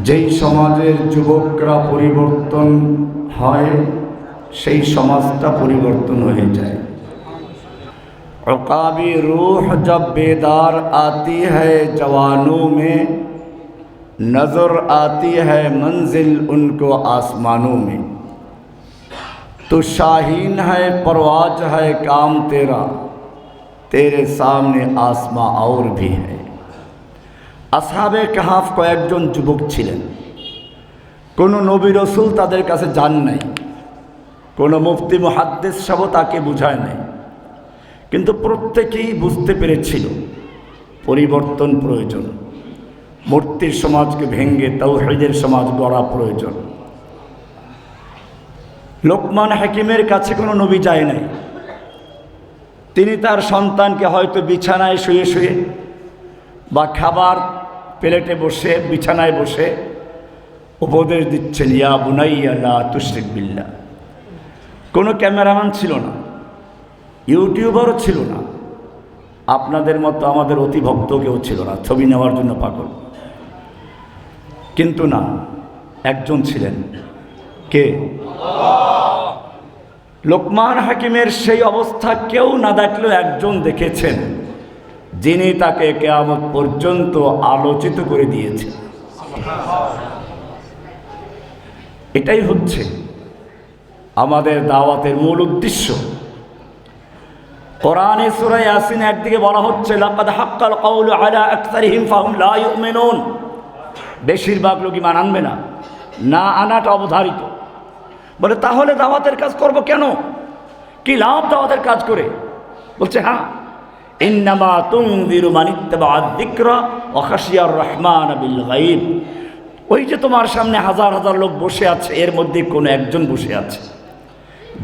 যেই সমাজের যুবকরা পরিবর্তন হয় সেই সমাজটা পরিবর্তন হয়ে যায়। उक़ाबी रूह जब बेदार आती है जवानों में, नज़र आती है मंजिल उनको आसमानों में। तो शाहीन है परवाज है काम तेरा, तेरे सामने आसमां और भी है। আসহাবে কাহাফ কয়েকজন যুবক ছিলেন। কোনো নবী রসুল তাদের কাছে যান নাই, কোনো মুফতি মুহাদ্দিস সাহেব তাকে বুঝায় নাই, কিন্তু প্রত্যেকেই বুঝতে পেরেছিল পরিবর্তন প্রয়োজন। মূর্তির সমাজকে ভেঙে তাওহীদের সমাজ গড়া প্রয়োজন। লোকমান হাকিমের কাছে কোনো নবী যায় নাই। তিনি তার সন্তানকে হয়তো বিছানায় শুয়ে শুয়ে বা খাবার প্লেটে বসে বিছানায় বসে উপদেশ দিচ্ছেন, ইয়া বুনাইয়া লা তুশরিক বিল্লাহ। কোনো ক্যামেরাম্যান ছিল না, ইউটিউবারও ছিল না, আপনাদের মতো আমাদের অতিভক্ত কেউ ছিল না, ছবি নেওয়ার জন্য পাগল। কিন্তু না, একজন ছিলেন। কে? লোকমান হাকিমের সেই অবস্থা কেউ না দেখলেও একজন দেখেছেন, যিনি তাকে কিয়ামত পর্যন্ত আলোচিত করে দিয়েছেন। এটাই হচ্ছে আমাদের দাওয়াতের মূল উদ্দেশ্য। কোরআনে সূরা ইয়াসিন একদিকে বলা হচ্ছে লাকাদ হাক্কাল কাউলু আলা আকসারিহিম ফাহুম লা ইউমিনুন, বেশিরভাগ লোক ঈমান আনবে না, না আনাটা অবধারিত। বলে তাহলে দাওয়াতের কাজ করব কেন? কি লাভ দাওয়াতের কাজ করে? বলছে হ্যাঁ, ইন্নামা তুনযিরু মান ইত্তাবাআয যিকরা ওয়া খাশিয়ার রহমান বিল গায়ব। ওই যে তোমার সামনে হাজার হাজার লোক বসে আছে, এর মধ্যে কোনো একজন বসে আছে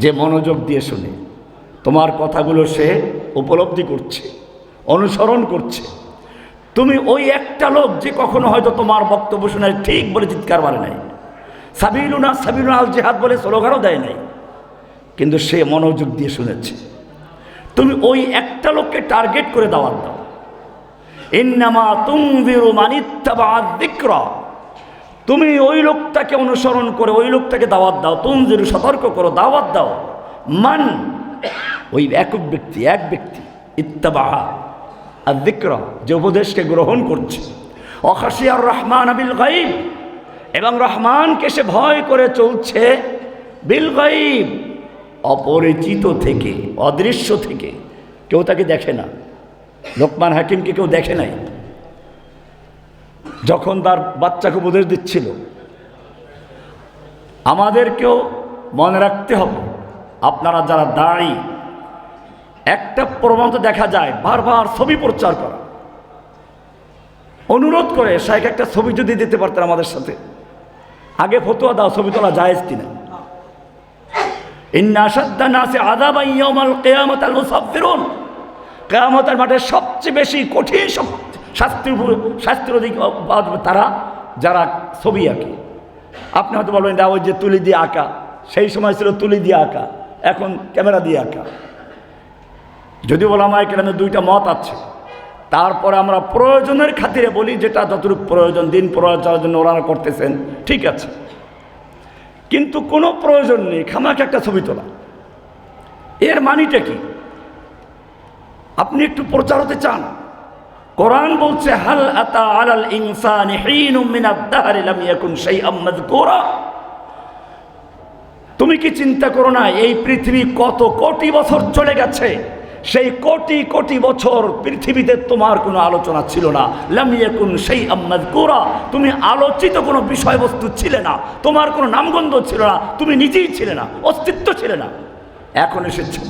যে মনোযোগ দিয়ে শুনে তোমার কথাগুলো সে উপলব্ধি করছে, অনুসরণ করছে। তুমি ওই একটা লোক যে কখনো হয়তো তোমার বক্তব্য শুনে ঠিক বলে চিৎকার মারে নাই, সাবিলুনা সাবিলুনা আল জিহাদ বলে স্লোগানও দেয় নাই, কিন্তু সে মনোযোগ দিয়ে শুনেছে। তুমি ওই একটা লোককে টার্গেট করে দাওয়াত দাও। ইন্নামা তুনযিরু মান ইত্তাবাআয যিকরা, তুমি ওই লোকটাকে অনুসরণ করে ওই লোকটাকে দাওয়াত দাও। তুনযিরু, সতর্ক করো, দাওয়াত দাও। মান, ওই একক ব্যক্তি, এক ব্যক্তি, ইত্তাবাআ আয যিকরা, যে উপদেশকে গ্রহণ করছে। ওয়া খাশিয়ার রহমান বিল গায়ব, এবং রহমানকে সে ভয় করে চলছে। বিল গায়ব, অপরিচিত থেকে, অদৃশ্য থেকে। কেউ তাকে দেখে না। লোকমান হাকিমকে কেউ দেখে নাই। যখন তার বাচ্চাকে উপদেশ দিচ্ছিল, আমাদেরকেও মনে রাখতে হবে, আপনারা যারা দাঁড়ি, একটা প্রবণতা দেখা যায় বারবার ছবি প্রচার করা। অনুরোধ করে শাইখ একটা ছবি যদি দিতে পারতেন আমাদের সাথে, আগে ফতোয়া দাও ছবি তোলা জায়েজ কিনা। ইন্না আশাদ্দা নাসি আযাবান ইয়াউমাল কিয়ামাতিল মুসাফফিরুন, কিয়ামতের মাঠে সবচেয়ে বেশি কঠিন শাস্তির অধিক তারা যারা ছবি আঁকে। আপনি হয়তো বলবেন ওই যে তুলি দিয়ে আঁকা, সেই সময় ছিল তুলি দিয়ে আঁকা, এখন ক্যামেরা দিয়ে আঁকা। যদিও ওলামায়ে কেরামের দুইটা মত আছে, তারপরে আমরা প্রয়োজনের খাতিরে বলি যেটা যতটুকু প্রয়োজন, দিন প্রয়োজনের জন্য ওরা করতেছেন, ঠিক আছে। কিন্তু কোনো প্রয়োজন নেই খামাকে একটা ছবি তোলা। এর মানিটা কি? আপনি একটু প্রচার হতে চান, কোরআন বলছে হাল আতা আলাল ইনসানি হিনুম মিনাদ দাহরি লাম ইয়াকুন শাইআম মাযকুরা। তুমি কি চিন্তা করো না এই পৃথিবী কত কোটি বছর চলে গেছে, সেই কোটি কোটি বছর পৃথিবীতে তোমার কোনো আলোচনা ছিল না। লাম ইয়াকুন শাইআম মাযকুরা, তুমি আলোচিত কোনো বিষয়বস্তু ছিলে না, তোমার কোনো নামগন্ধ ছিল না, তুমি নিজেই ছিলে না, অস্তিত্ব ছিলে না। এখন এসেছো,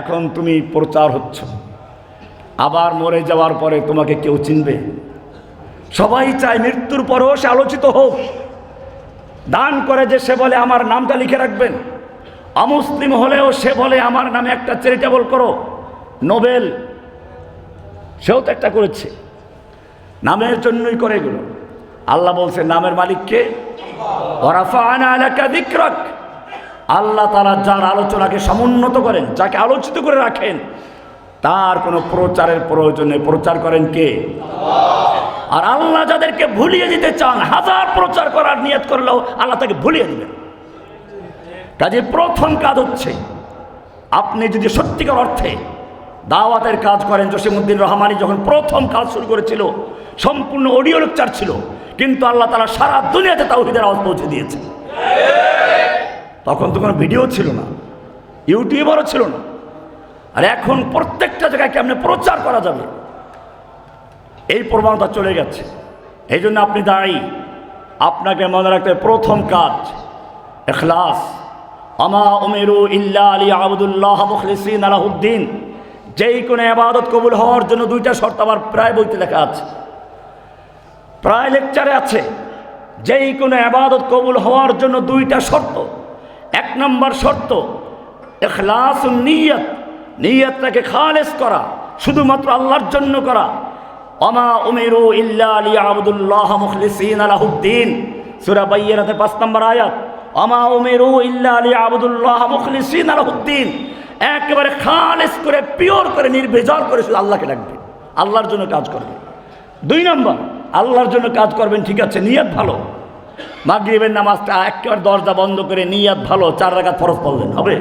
এখন তুমি প্রচার হচ্ছ। আবার মরে যাওয়ার পরে তোমাকে কেউ চিনবে? সবাই চায় মৃত্যুর পরেও সে আলোচিত হোক। দান করে যে সে বলে আমার নামটা লিখে রাখবেন, অমুসলিম হলেও সে বলে আমার নামে একটা চ্যারিটেবল করো। নোবেল সেও তো একটা করেছে, নামের জন্যই করে এগুলো। আল্লাহ বলছে নামের মালিককে, ওয়া রাফা'না লাকা যিকরাক, আল্লাহ তাআলা যার আলোচনাকে সমুন্নত করেন, যাকে আলোচিত করে রাখেন, তার কোনো প্রচারের প্রয়োজনে প্রচার করেন কে? আর আল্লাহ যাদেরকে ভুলিয়ে দিতে চান, হাজার প্রচার করার নিয়ত করলেও আল্লাহ তাকে ভুলিয়ে দিবেন। কাজে প্রথম কাজ হচ্ছে, আপনি যদি সত্যিকার অর্থে দাওয়াতের কাজ করেন। জসিমউদ্দিন রহমানি যখন প্রথম কাজ শুরু করেছিল, সম্পূর্ণ অডিও লেকচার ছিল, কিন্তু আল্লাহ তাআলা সারা দুনিয়াতে তাওহীদের আওয়াজ পৌঁছে দিয়েছে। তখন তো কোনো ভিডিও ছিল না, ইউটিউবারও ছিল না। আর এখন প্রত্যেকটা জায়গায় কেমনে প্রচার করা যাবে, এই প্রবণতা চলে গেছে। এই জন্য আপনি দায়ী। আপনাকে মনে রাখতে প্রথম কাজ ইখলাস। আমা উমিরু ইল্লা লিয়াবুদুল্লাহ মুখলিসিনা লাহুদ্দিন। যেই কোনো ইবাদত কবুল হওয়ার জন্য দুইটা শর্ত আমার প্রায় বইতে লেখা আছে, প্রায় লেকচারে আছে। যেই কোনো ইবাদত কবুল হওয়ার জন্য দুইটা শর্ত। এক নম্বর শর্ত ইখলাসুন নিয়ত, নিয়তটাকে খালেস করা, শুধুমাত্র আল্লাহর জন্য করা। ওমা উমিরু ইল্লা লিয়াবুদুল্লাহ মুখলিসিনা লাহুদ্দিন, সূরা বাইয়িনাতে 5 নম্বর আয়াত। ওমা উমিরু ইল্লা লিয়াবুদুল্লাহ মুখলিসিনা লাহুদ্দিন, একেবারে খালেস করে, পিওর করে, নির্ভেজাল করে শুধু আল্লাহকে ডাকবে, আল্লাহর জন্য কাজ করবে। 2 নম্বর, আল্লাহর জন্য কাজ করবেন, ঠিক আছে, নিয়ত ভালো। মাগরিবের নামাজটা একেবারে দরজা বন্ধ করে নিয়ত ভালো, 4 রাকাত ফরজ পড়লেন, হবে?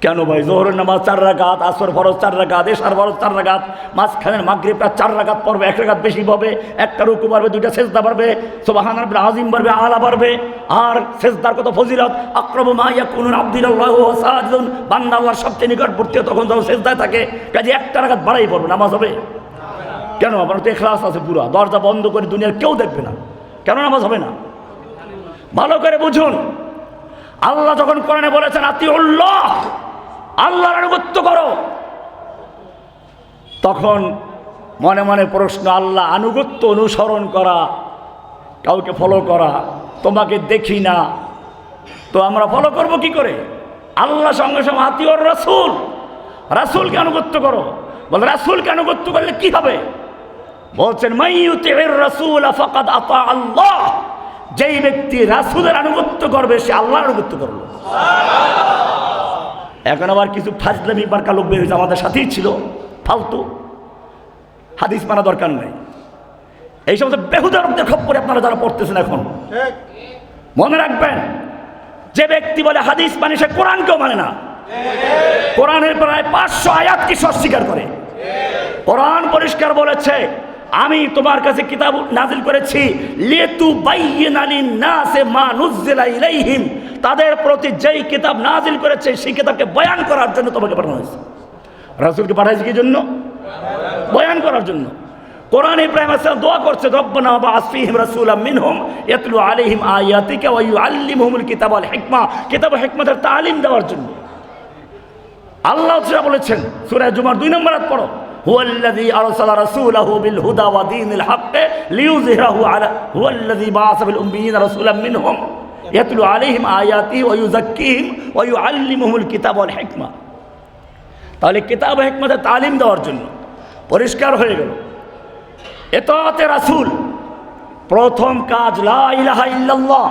কেন ভাই? জোহরের নামাজ 4 রাকাত, আসর ফরজ 4 রাকাত, এশার ফরজ 4 রাকাত, মাঝখানের মাগরিবটা 4 রাকাত পড়বে, 1 রাকাত বেশি পাবে, একটা রুকু পারবে, 2টা সেজদা পারবে, সুবহান রাব্বিল আযীম পারবে, আলা পারবে। আর সেজদার কত ফজিলত! আকরাবু মা ইয়াকুনুল আবদু ইলাল্লাহি ওয়া হুয়া সাজিদুন, বান্দা আল্লাহর সবচেয়ে নিকটবর্তী তখন যখন সেজদায় থাকে। কাজে 1 রাকাত বাড়াই পড়বে, নামাজ হবে? কেন? আপনার তো ইখলাস আছে পুরা, দরজা বন্ধ করে দুনিয়ার কেউ দেখবে না, কেন নামাজ হবে না? ভালো করে বুঝুন। আল্লাহ যখন কোরআনে বলেছেন আতিউল্লাহ, আল্লাহর আনুগত্য করো, তখন মনে মনে প্রশ্ন, আল্লাহ আনুগত্য অনুসরণ করা, কাউকে ফলো করা, তোমাকে দেখি না তো আমরা ফলো করব কি করে? আল্লাহ সঙ্গে সঙ্গে আতিউর রাসূল, রাসূলকে আনুগত্য করো। বলে রাসূলকে আনুগত্য করলে কি হবে? বলছেন মাইয়ুতির রাসূল ফাকাদ আতা আল্লাহ, যেই ব্যক্তি রাসূলের আনুগত্য করবে সে আল্লাহর আনুগত্য করলো। এখন আবার কিছু ফাজলামি বারকা লোক বের হয়েছে, আমাদের সাথেই ছিল, ফালতু হাদিস মানা দরকার নেই, এই সমস্ত বেহুদা লোকদের খপ্পরে আপনারা যারা পড়তেছেন এখন মনে রাখবেন, যে ব্যক্তি বলে হাদিস মানে সে কোরআনকেও মানে না। কোরআনের প্রায় 500 আয়াত কি অস্বীকার করে। কোরআন পরিষ্কার বলেছে, আমি তোমার কাছে কিতাব নাজিল করেছি লিতুবাইয়িনা লিন-নাসি মা নুজিলা ইলাইহিম, তাদের প্রতি যেই কিতাব নাজিল করেছে সেই কিতাবকে বয়ান করার জন্য তোমাকে পাঠানো হয়েছে। রাসূলকে পাঠাইছে কি জন্য? বয়ান করার জন্য। কোরআনে ইব্রাহিম আলাইহিস সালাম দোয়া করছে, রব্বানা বা'আস ফীহিম রাসূলাম মিনহুম ইয়াতলু আলাইহিম আয়াতিকা ওয়া ইউআল্লিমুহুমুল কিতাবা ওয়াল হিকমা, কিতাব ও হিকমতের তালিম দেওয়ার জন্য। আল্লাহ তাআলা বলেছেন সূরা জুমার 2 নম্বর আয়াত পড়ো, হুয়াল্লাযী আরসালা রাসূলাহু বিল হুদা ওয়া দীনিল হক লিইয়ুযহিরাহু আলা, হুয়াল্লাযী বা'আসা বিল উম্মিয়িনা রাসূলাম মিনহুম ইয়াতলু আলাইহিম আয়াতিহি ওয়া ইউযাক্কিহিম ওয়া ইউআল্লিমুহুমুল কিতাবা ওয়াল হিকমা। তাহলে কিতাব ও হিকমতের তালিম দেওয়ার জন্য। পরিষ্কার হয়ে গেল। ইতাআতে রাসূল প্রথম কাজ লা ইলাহা ইল্লাল্লাহ।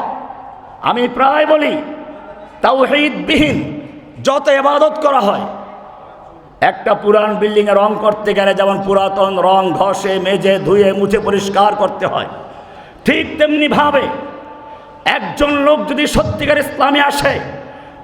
আমি প্রায় বলি তাওহীদবিহীন যত ইবাদত করা হয়, একটা পুরান বিল্ডিংয়ে রং করতে গেলে যেমন পুরাতন রং ঘষে মেজে ধুয়ে মুছে পরিষ্কার করতে হয়, ঠিক তেমনিভাবে একজন লোক যদি সত্যিকার ইসলামে আসে,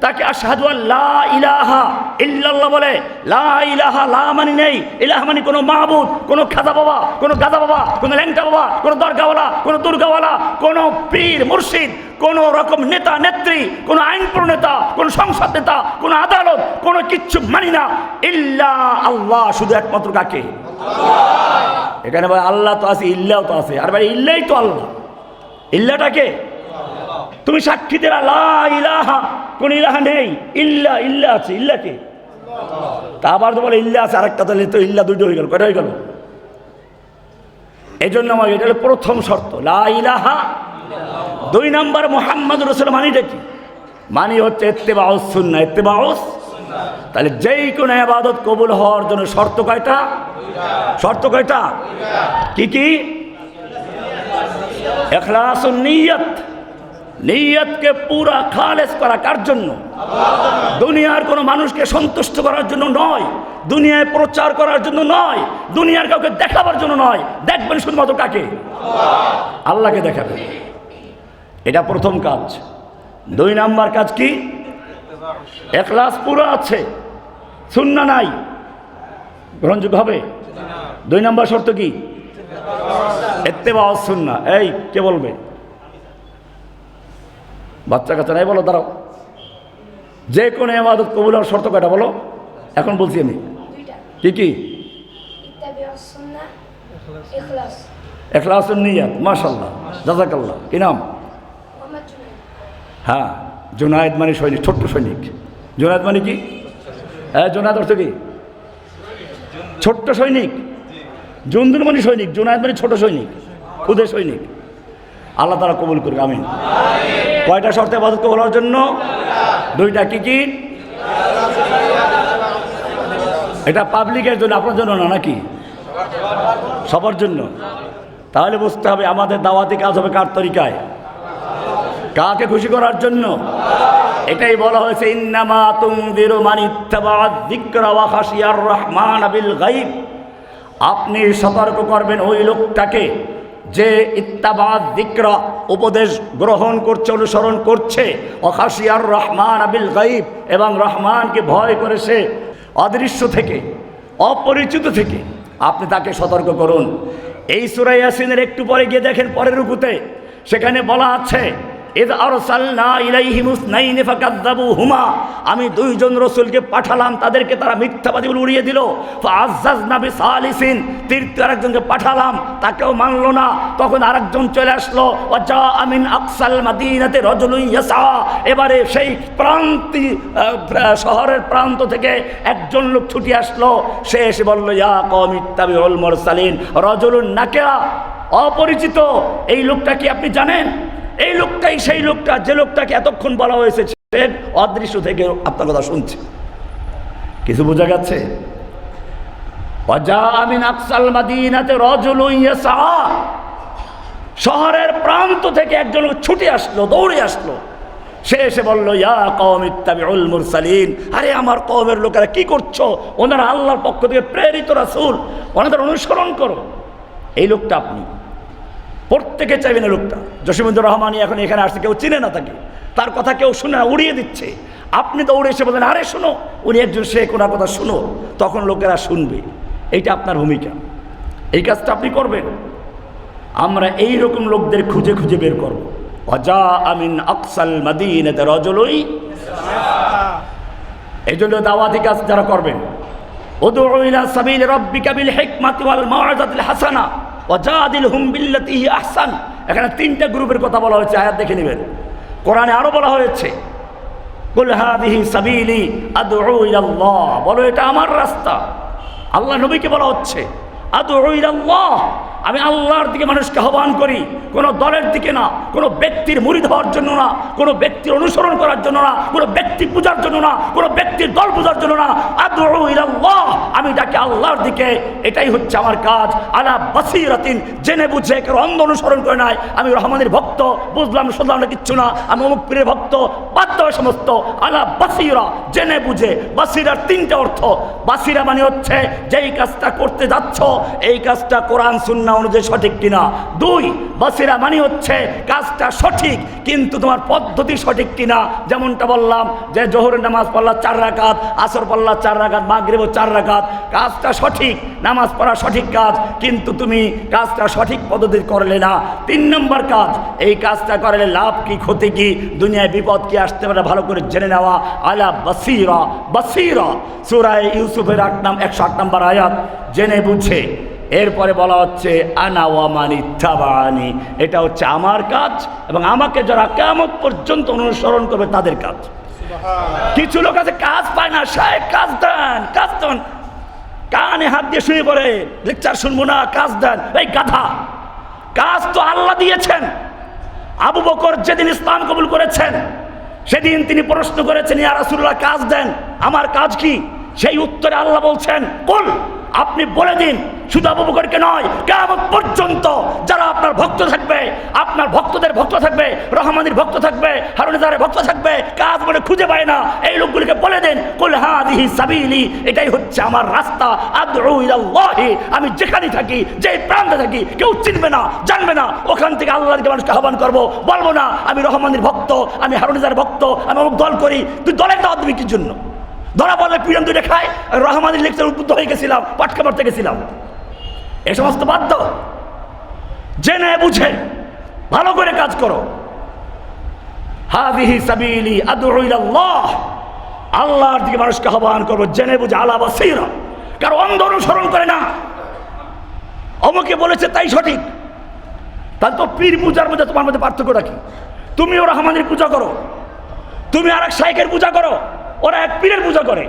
তাকে আশহাদু আল্লা ইলাহা ইল্লাল্লাহ বলে, লা ইলাহা, লা মানে নেই, ইলাহা মানে কোনো মাহবুদ, কোনো খাজা বাবা, কোনো গাজা বাবা, কোনো ল্যাংটা বাবা, কোনো দরগাওয়ালা, কোনো দুর্গাওয়ালা, কোনো পীর মুর্শিদ, কোনো রকম নেতা নেত্রী, কোনো আইন প্রণেতা, কোনো সংসদ নেতা, কোনো আদালত, কোনো কিচ্ছু মানি না, ইল্লা আল্লাহ, শুধু একমাত্র কাকে? এখানে ভাই আল্লাহ তো আছে, ইল্লাও তো আছে, আর ভাই ইল্লাই তো আল্লাহ। ইল্লাটাকে তুমি সাক্ষী দিলা লা ইলাহা, কোন ইলাহা নেই, ইল্লা, ইল্লা আছে, ইল্লাকে তা আবার তো বলে ইল্লা আছে, আরেকটা তাহলে তো ইল্লা দুটো হয়ে গেল, কয়টা হয়ে গেল? এই জন্য আমার এটা হলো প্রথম শর্ত, লা ইলাহা। 2 নম্বর মুহাম্মদুর রাসূল মানিটা কি? মানি হচ্ছে ইত্তেবাউস সুন্নাহ, ইত্তেবাউস। তাহলে যেই কোনো ইবাদত কবুল হওয়ার জন্য শর্ত কয়টা? শর্ত কয়টা? কি কি? ইখলাসুন নিয়ত, নিয়তকে পুরা খালেস করা কার জন্য? দুনিয়ার কোনো মানুষকে সন্তুষ্ট করার জন্য নয়, দুনিয়ায় প্রচার করার জন্য নয়, দুনিয়ার কাউকে দেখাবার জন্য নয়। দেখবেন শুধুমাত্র কাকে? আল্লাহকে দেখাবেন। এটা প্রথম কাজ। 2 নাম্বার কাজ কি? ইখলাস পুরো আছে, সুন্নাহ নাই, গ্রহণযোগ্য হবে? 2 নাম্বার শর্ত কি? ইত্তেবা সুন্নাহ। এই কে বলবে? বাচ্চা কাচ্চা নাই, বলো, দাঁড়াও। যে কোনো ইবাদত কবুল হওয়ার শর্ত কয়টা বলো? এখন বলছি আমি। কি কি? ইখলাসুন নিয়াত। মাশাআল্লাহ, জাযাকাল্লাহ। কি নাম? হ্যাঁ, জুনায়েদ মানে সৈনিক, ছোট্ট সৈনিক। জুনায়েদ মানে কি? হ্যাঁ, জুনায়েদ অর্থ কি? ছোট্ট সৈনিক। জুনদুল মানে সৈনিক, জুনায়েদ মানে ছোট সৈনিক, খুদে সৈনিক। আল্লাহ তাআলা কবুল করুক, আমিন। কয়টা শর্তে ইবাদত কবুল হওয়ার জন্য? 2টা। কি কি? এটা পাবলিকের জন্য, আপনার জন্য না নাকি? সবার জন্য। তাহলে বুঝতে হবে আমাদের দাওয়াতি কাজ হবে কার তরিকায়? কাকে খুশি করার জন্য? এটাই বলা হয়েছে, ইন্নামা তুনযিরু মান ইত্তাবাআয যিকরা ওয়া খাশিয়ার রহমান বিল গায়ব। আপনি সতর্ক করবেন ওই লোকটাকে যে ইত্তাবাআয যিকরা, উপদেশ গ্রহণ করছে, অনুসরণ করছে, ওয়া খাশিয়ার রহমান বিল গায়ব, এবং রহমানকে ভয় করে সে অদৃশ্য থেকে, অপরিচিত থেকে। আপনি তাকে সতর্ক করুন। এই সূরা ইয়াসিনের একটু পরে গিয়ে দেখেন, পরের রুকুতে সেখানে বলা আছে, ইয আরসালনা ইলাইহিম ইসনাইনি ফাকাযযাবুহুমা। আমি 2 জন রাসূলকে পাঠালাম, তাদেরকে তারা মিথ্যাবাদী বলে উড়িয়ে দিল। ফাআযাযনা বিসালিসিন, তৃতীয় আরেকজনকে পাঠালাম, তাকেও মানলো না। তখন আরেকজন চলে আসলো, ওয়াজা আমিন আকসাল মাদিনাতে রাজুলুন ইয়াসা। এবারে সেই শহরের প্রান্ত থেকে একজন লোক ছুটে আসলো। সে এসে বলল, ইয়া কওমি ইত্তাবিউল মুরসালিন। রাজুলুন নাকিরা, অপরিচিত। এই লোকটা কি আপনি জানেন? এই লোকটাই সেই লোকটা, যে লোকটাকে এতক্ষণ বলা হয়েছে সে অদৃশ্য থেকে আপনার কথা শুনছে। কিছু বোঝা গেছে? ওয়াজা আমিন আকসাল মাদিনাতে রাজুলুন ইয়াসা। শহরের প্রান্ত থেকে একজন লোক ছুটে আসলো, দৌড়ে আসলো। সে এসে বলল, ইয়া কওমি ইত্তাবিউল মুরসালিন। আরে আমার কওমের লোকেরা কি করছো? ওনারা আল্লাহর পক্ষ থেকে প্রেরিত রাসূল, ওনাদের অনুসরণ করো। এই লোকটা আপনি। প্রত্যেকে চাইবেন লোকটা। জসিমুদ্দুর রহমানি এখন এখানে আসছে, কেউ চিনে না তাকে, তার কথা কেউ শুনে না, উড়িয়ে দিচ্ছে। আপনি দৌড়ে এসে বলেন, আরে শোনো, উনি একজন শেখ, ওনার কথা শুনো। তখন লোকেরা শুনবে। এইটা আপনার ভূমিকা, এই কাজটা আপনি করবেন। আমরা এই রকম লোকদের খুঁজে খুঁজে বের করব। ওয়াজা আমিন আকসাল মাদিনাতে রাজুলুন। এই জন্য দাওয়াতি কাজ যারা করবেন, উদউ ইলা সাবিলি রাব্বিকা বিল হিকমাতি ওয়াল মাউইযাতিল হাসানা ওয়াজাদিলহুম বিল্লাতী হিয়া আহসান। এখানে 3টা গ্রুপের কথা বলা হয়েছে, আয়াত দেখে নেবেন। কোরআনে আরো বলা হয়েছে, কুল হাযিহি সাবিলি আদউ ইলাল্লাহ, বলো এটা আমার রাস্তা। আল্লাহ নবীকে বলা হচ্ছে, আদউ ইলাল্লাহ, আমি আল্লাহর দিকে মানুষকে আহ্বান করি, কোনো দলের দিকে না, কোনো ব্যক্তির মুরিদ হওয়ার জন্য না, কোনো ব্যক্তির অনুসরণ করার জন্য না, কোনো ব্যক্তি পূজার জন্য না, কোনো ব্যক্তির দল পূজার জন্য না। আদউ ইলাল্লাহ, আমি ডাকি আল্লাহর দিকে। এটাই হচ্ছে আমার কাজ। আলা বাসীরাতিন, জেনে বুঝে, কেউ অন্ধ অনুসরণ করে নাই। আমি রহমানের ভক্ত, বুঝলাম শুনলাম না কিচ্ছু না, আমি অমুক পীরের ভক্ত, বাদ দেওয়া সমস্ত। আলা বাসীরা, জেনে বুঝে। বাসীরার 3টা অর্থ। বাসীরা মানে হচ্ছে যেই কাজটা করতে যাচ্ছ এই কাজটা কোরআন সুন্নাহ অনুযায়ী সঠিক কিনা। 2, বাসীরা মানে হচ্ছে কাজটা সঠিক কিন্তু তোমার পদ্ধতি সঠিক কিনা। যেমনটা বললাম যে জোহরের নামাজ পড়লা 4 রাকাত, আসর পড়লা 4 রাকাত, মাগরিবও 4 রাকাত, কাজটা সঠিক, নামাজ পড়া সঠিক কাজ, কিন্তু তুমি কাজটা সঠিক পদ্ধতি করলে না। 3 নম্বর কাজ, এই কাজটা করলে লাভ কি ক্ষতি কি, দুনিয়ায় বিপদ কি আসতে পারে ভালো করে জেনে নেওয়া। আলা বাসীরা, বাসীরা সূরা ইউসুফের 108 নম্বর আয়াত, জেনে বুঝে। এরপরে বলা হচ্ছে আনা ওয়া মান ইত্তাবাআনি, এটা হচ্ছে আমার কাজ এবং আমাকে যারা কিয়ামত পর্যন্ত অনুসরণ করবে তাদের কাজ। কিছু লোক আছে কাজ পায় না, শায়েখ কাজ দেন, কাজ দেন, কানে হাত দিয়ে শুয়ে পড়ে, লেকচার শুনবো না, কাজ দেন। এই গাধা, কাজ তো আল্লাহ দিয়েছেন। আবু বকর যেদিন ইসলাম কবুল করেছেন সেদিন তিনি প্রশ্ন করেছেন, ইয়া রাসূলুল্লাহ কাজ দেন, আমার কাজ কি? সেই উত্তরে আল্লাহ বলছেন, কুল, আপনি বলে দিন, শুধু আবু বকরকে নয়, কিয়ামত পর্যন্ত যারা আপনার ভক্ত থাকবে, আপনার ভক্তদের ভক্ত থাকবে, রহমানির ভক্ত থাকবে, হারুন ইজারের ভক্ত থাকবে, কাজ বলে খুঁজে পায় না, এই লোকগুলিকে বলে দেন কুল হাযিহি সাবিলি, এটাই হচ্ছে আমার রাস্তা, আদউ ইলাল্লাহি, আমি যেখানে থাকি, যে প্রান্তে থাকি, কেউ চিনবে না, জানবে না, ওখান থেকে আল্লাহর দিকে মানুষকে আহ্বান করবো, বলবো না আমি রহমানির ভক্ত, আমি হারুন ইজারের ভক্ত, আমি অমুক দল করি। তুই দলের দাওয়াত দিবি কি জন্য? ধরা পড়লে পিরান দুটো খায়, রহমানির লেকচার উদ্বুদ্ধ হয়ে গেছিলাম, পাটকা মারতে গেছিলাম, এ সমস্ত বাধ্য। জেনে বুঝে ভালো করে কাজ করো। হাযিহি সাবিলি আদউ ইলাল্লাহ, আল্লাহর দিকে মানুষকে আহ্বান করবো জেনে বুঝে, আলা বাসীরা, কারো অন্ধ অনুসরণ করে না। অমুকে বলেছে তাই সঠিক, তাহলে তো পীর পূজার মধ্যে তোমার মধ্যে পার্থক্যটা কি? তুমিও রহমানের পূজা করো, তুমি আর এক শাইখের পূজা করো, ওরা এক পীরের পূজা করে,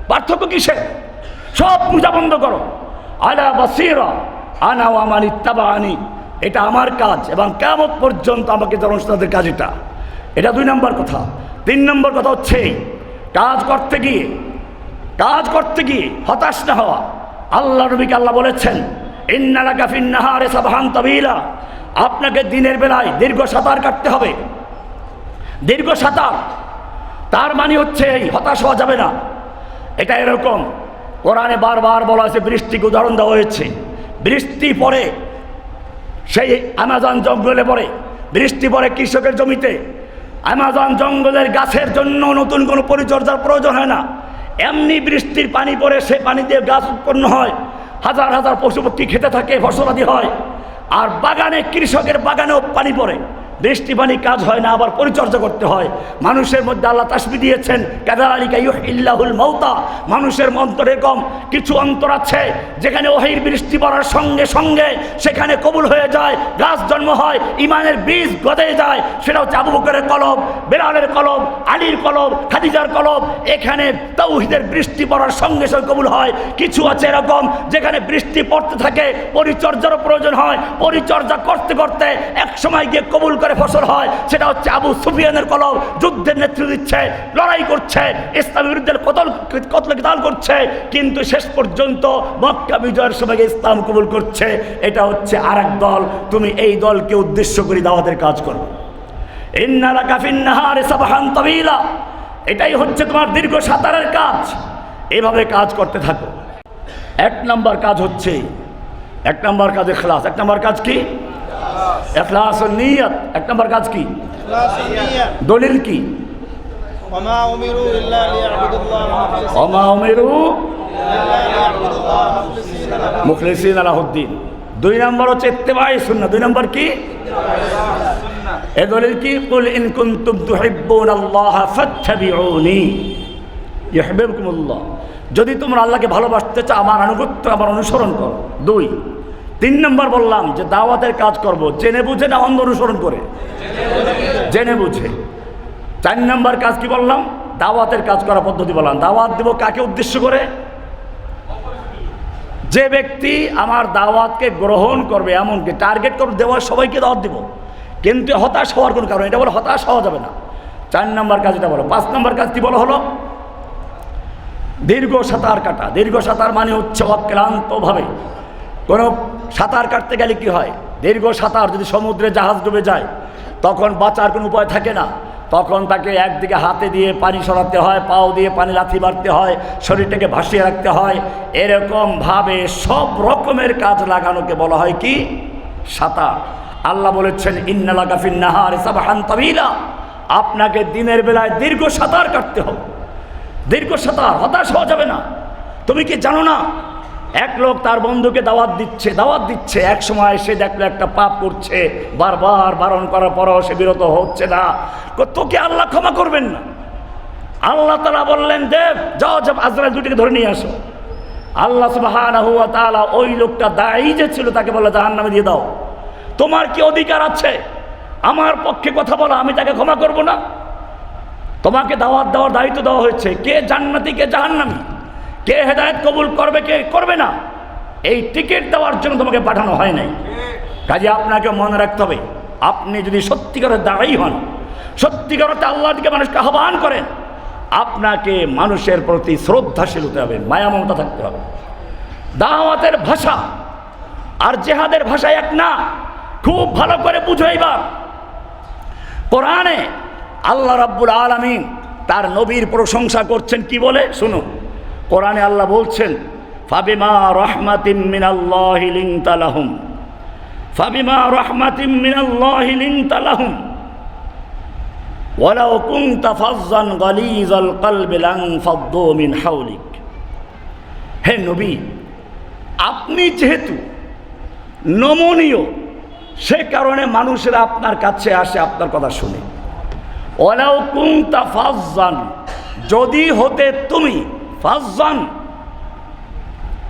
পার্থক্য কিসে? সব পূজা বন্ধ করো। আলা বাসীরা আনা ওয়া মান ইত্তাবাআনি, এটা আমার কাজ এবং কিয়ামত পর্যন্ত আমাকে যারা তাদের কাজ, এটা 2 নম্বর কথা। 3 নম্বর কথা হচ্ছে কাজ করতে গিয়ে হতাশ না হওয়া। আল্লাহ নবীকে আল্লাহ বলেছেন ইন্না লাকা ফিন নাহারি সাবহান তাবিলা, আপনাকে দিনের বেলায় দীর্ঘ সাঁতার কাটতে হবে। দীর্ঘ সাঁতার, তার মানে হচ্ছে এই হতাশ হওয়া যাবে না। এটা এরকম কোরআনে বারবার বলা হয়েছে, বৃষ্টিকে উদাহরণ দেওয়া হয়েছে। বৃষ্টি পড়ে সেই আমাজন জঙ্গলে পড়ে, বৃষ্টি পড়ে কৃষকের জমিতে। আমাজন জঙ্গলের গাছের জন্য নতুন কোনো পরিচর্যার প্রয়োজন হয় না, এমনি বৃষ্টির পানি পড়ে সে পানি দিয়ে গাছ উৎপন্ন হয়, হাজার হাজার পশু পক্ষী খেতে থাকে, ফসলাদি হয়। আর বাগানে, কৃষকের বাগানেও পানি পড়ে, বৃষ্টি পানি কাজ হয় না, আবার পরিচর্যা করতে হয়। মানুষের মধ্যে আল্লাহ তাসবিহ দিয়েছেন কাযালিকা ইউহিল্লাহুল মাউতা, মানুষের অন্তরে কম কিছু অন্তর আছে যেখানে ওহীর বৃষ্টি পড়ার সঙ্গে সঙ্গে সেখানে কবুল হয়ে যায়, গাছ জন্ম হয়, ইমানের বীজ গদে যায়। সেটা হচ্ছে আবু বকরের কলব, বেলালের কলব, আলীর কলব, খাদিজার কলব। এখানে তাওহীদের বৃষ্টি পড়ার সঙ্গে সঙ্গে কবুল হয়। কিছু আছে এরকম যেখানে বৃষ্টি পড়তে থাকে, পরিচর্যারও প্রয়োজন হয়, পরিচর্যা করতে করতে এক সময় গিয়ে কবুল করে ফসল হয়। সেটা হচ্ছে আবু সুফিয়ানের কলব, যুদ্ধের নেতৃত্ব দিচ্ছে, লড়াই করছে, ইসলামের বিরুদ্ধে কতল কিতাল করছে, কিন্তু শেষ পর্যন্ত মক্কা বিজয়ের সময় ইসলাম কবুল করছে। এটা হচ্ছে আরেক দল। তুমি এই দলকে উদ্দেশ্য করে দাওয়াতের কাজ করো। ইন্না লাকা ফিন নাহারি সাবহান তাবিলা, এটাই হচ্ছে তোমার দীর্ঘ সাঁতারের কাজ। এভাবে কাজ করতে থাকো। 1 নম্বর কাজ হচ্ছে, 1 নম্বর কাজ ইখলাস। 1 নম্বর কাজ কি? ইখলাস ও নিয়ত। 1 নম্বর কাজ কি? দলিল কি? ওমা উমিরু ইল্লা লিয়াবুদুল্লাহ মুখলিসিনা লাহুদ্দিন। 2 নম্বর হচ্ছে ইত্তেবায়ে সুন্নাহ। 2 নম্বর কি? এ দলিল কি? কুল ইন কুনতুম তুহিব্বুনাল্লাহ ফাত্তাবিউনি ইউহিব্বুকুমুল্লাহ, যদি তোমরা আল্লাহকে ভালোবাসতে চাও আমার আনুগত্য, আমার অনুসরণ করো। 2। 3 নম্বর বললাম যে দাওয়াতের কাজ করব জেনে বুঝে না অন্ধ অনুসরণ করে, জেনে বুঝে। 4 নম্বর কাজ কি বললাম? দাওয়াতের কাজ করার পদ্ধতি বললাম। দাওয়াত দেব কাকে উদ্দেশ্য করে? যে ব্যক্তি আমার দাওয়াতকে গ্রহণ করবে, এমনকি টার্গেট করে দেওয়ার সবাইকে দাওয়াত দিব, কিন্তু হতাশ হওয়ার কোনো কারণ, এটা বলে হতাশ হওয়া যাবে না। 4 নম্বর কাজ এটা বলো। 5 নম্বর কাজ কি বলা হলো? দীর্ঘ সাঁতার কাটা। দীর্ঘ সাঁতার মানে হচ্ছে অক্লান্তভাবে। কোনো সাঁতার কাটতে গেলে কি হয়? দীর্ঘ সাঁতার, যদি সমুদ্রে জাহাজ ডুবে যায় তখন বাঁচার কোনো উপায় থাকে না, তখন তাকে একদিকে হাতে দিয়ে পানি সরাতে হয়, পাও দিয়ে পানি লাথি মারতে হয়, শরীরটাকে ভাসিয়ে রাখতে হয়। এরকমভাবে সব রকমের কাজ লাগানোকে বলা হয় কি? সাঁতার। আল্লাহ বলেছেন ইন্না লাকা ফিন নাহারি সাবহান তাবিলা, আপনাকে দিনের বেলায় দীর্ঘ সাঁতার কাটতে হবে। দীর্ঘ সাঁতার, হতাশ হওয়া যাবে না। তুমি কি জানো না, এক লোক তার বন্ধুকে দাওয়াত দিচ্ছে, এক সময় সে দেখলো একটা পাপ করছে, বারবার বারণ করার পরও সে বিরত হচ্ছে না, তোকে আল্লাহ ক্ষমা করবেন না। আল্লাহ তাআলা বললেন দেব যাও, আজরাইল দুটিকে ধরে নিয়ে আসো। আল্লাহ সুবহানাহু ওয়া তাআলা ওই লোকটা দায়ী যে ছিল তাকে বলল জাহান্নামে দিয়ে দাও। তোমার কি অধিকার আছে আমার পক্ষে কথা বলা? আমি তাকে ক্ষমা করব না? তোমাকে দাওয়াত দেওয়ার দায়িত্ব দেওয়া হয়েছে, কে জান্নাতি কে জাহান্নামী, কে হেদায়েত কবুল করবে কে করবে না, এই টিকিট দেওয়ার জন্য তোমাকে পাঠানো হয় নাই। কাজে আপনাকে মনে রাখতে হবে, আপনি যদি সত্যিকারের দাঁড়াই হন, সত্যিকার আল্লাহর দিকে মানুষকে আহ্বান করেন, আপনাকে মানুষের প্রতি শ্রদ্ধাশীল হতে হবে, মায়া মমতা থাকতে হবে। দাওয়াতের ভাষা আর জেহাদের ভাষা এক না। খুব ভালো করে বুঝো। এইবার কোরআনে আল্লাহ রাব্বুল আলামিন তার নবীর প্রশংসা করছেন কি বলে শুনুন। কোরআনে আল্লাহ বলছেন, ফাবিমা রাহমাতিম মিনাল্লাহি লিনতা লাহুম, ফাবিমা রাহমাতিম মিনাল্লাহি লিনতা লাহুম ওয়ালাউ কুনতা ফাজ্জান গালিজাল কলবি লানফাদ্দু মিন হাওলিক। হে নবী, আপনি যেহেতু নমনীয়, সে কারণে মানুষেরা আপনার কাছে আসে আপনার কথা শুনে। ওয়ালাউ কুনতা ফাজ্জান, যদি হতে তুমি ফাজ্জান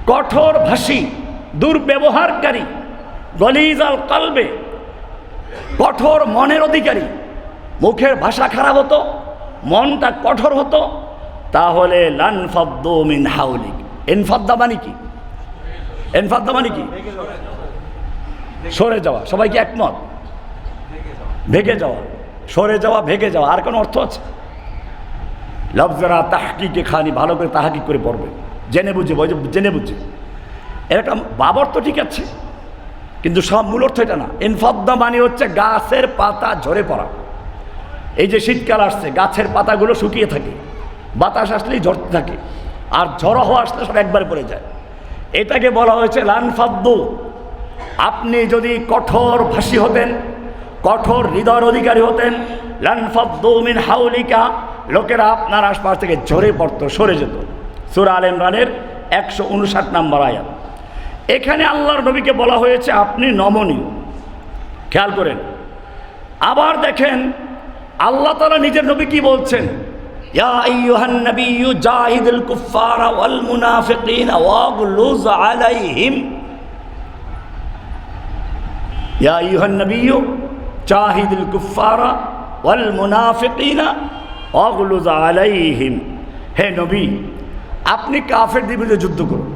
কঠোর ভাষী, দুর্ব্যবহারকারী, গলিজাল কলবে কঠোর মনের অধিকারী, মুখের ভাষা খারাপ হতো, মনটা কঠোর হতো, তাহলে লানফাদ্দু মিন হাওলিক। ইনফাদ্দা মানে কি? ইনফাদ্দা মানে কি? সরে যাওয়া। সবাই কি একমত? ভেগে যাওয়া, সরে যাওয়া, ভেগে যাওয়া। আর কোনো অর্থ আছে? লফজরা তাহকিকে খানি, ভালো করে তাহকিক করে পড়বে, জেনে বুঝে, জেনে বুঝে। এর একটা বাবর তো ঠিক আছে, কিন্তু সব মূল অর্থ এটা না। ইনফাদ্দা মানে হচ্ছে গাছের পাতা ঝরে পড়া। এই যে শীতকাল আসছে, গাছের পাতাগুলো শুকিয়ে থাকে, বাতাস আসলেই ঝরতে থাকে, আর ঝড়ো হওয়া আসলে সব একবারে পড়ে যায়। এটাকে বলা হয়েছে লানফাদ্দু। আপনি যদি কঠোর ভাষী হতেন, কঠোর হৃদয়ের অধিকারী হতেন, লানফাদ্দু মিন হাওলিকা, লোকেরা আপনার আশপাশ থেকে ঝরে পড়তো, সরে যেত। সূরা আলে ইমরানের 159 নম্বর আয়াত। এখানে আল্লাহর নবীকে বলা হয়েছে আপনি নমনীয়। খেয়াল করেন। আবার দেখেন আল্লাহ তাআলা নিজের নবী কি বলছেন, ইয়া আইয়ুহান নাবিয়্যু জাহিদুল কুফারা ওয়াল মুনাফিকিনা ওয়াগলুজ আলাইহিম। ইয়া আইয়ুহান নাবিয়্যু জাহিদুল কুফারা ওয়াল মুনাফিকিনা ওয়াগলুজ আলাইহিম। হে নবী, আপনি কাফেরদের বিরুদ্ধে যুদ্ধ করুন,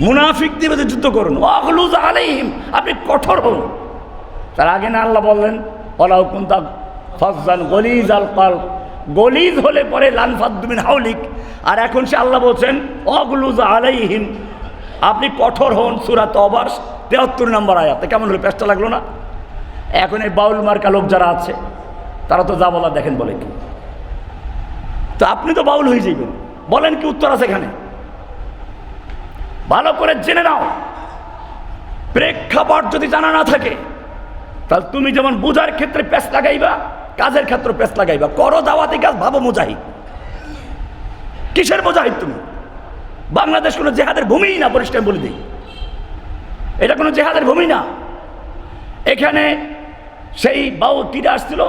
মুনাফিকদের বিরুদ্ধে যুদ্ধ করুন। ওয়াগলুজ আলাইহিম, আপনি কঠোর হন। তার আগে না আল্লাহ বললেন ওয়ালাউ কুনতা ফাজ্জান গলিজাল কলব, গলিজ হলে পরে লানফাদ্দু মিন হাওলিক। আর এখন সে আল্লাহ বলছেন ওয়াগলুজ আলাইহিম, আপনি কঠোর হন। সূরা তওবার 73 নম্বর আয়াতে। কেমন হলো? পেশটা লাগলো না? এখন এই বাউল মার্কা লোক যারা আছে তারা তো যা বলা দেখেন বলে কি, তো আপনি তো বাউল হয়ে যাবেন। বলেন কি উত্তর আছে এখানে? ভালো করে জেনে নাও। প্রেক্ষাপট যদি জানা না থাকে, তাহলে তুমি যেমন বোঝার ক্ষেত্রে পেশ লাগাইবা, কাজের ক্ষেত্রে পেশ লাগাইবা। করো দাওয়াতি কাজ, ভাবো মুজাহিদ। কিসের মুজাহিদ তুমি? বাংলাদেশ কোনো জেহাদের ভূমিই না, পরিষ্কার বলে দিই, এটা কোনো জেহাদের ভূমি না। এখানে সেই বাউতিরা আসছিল,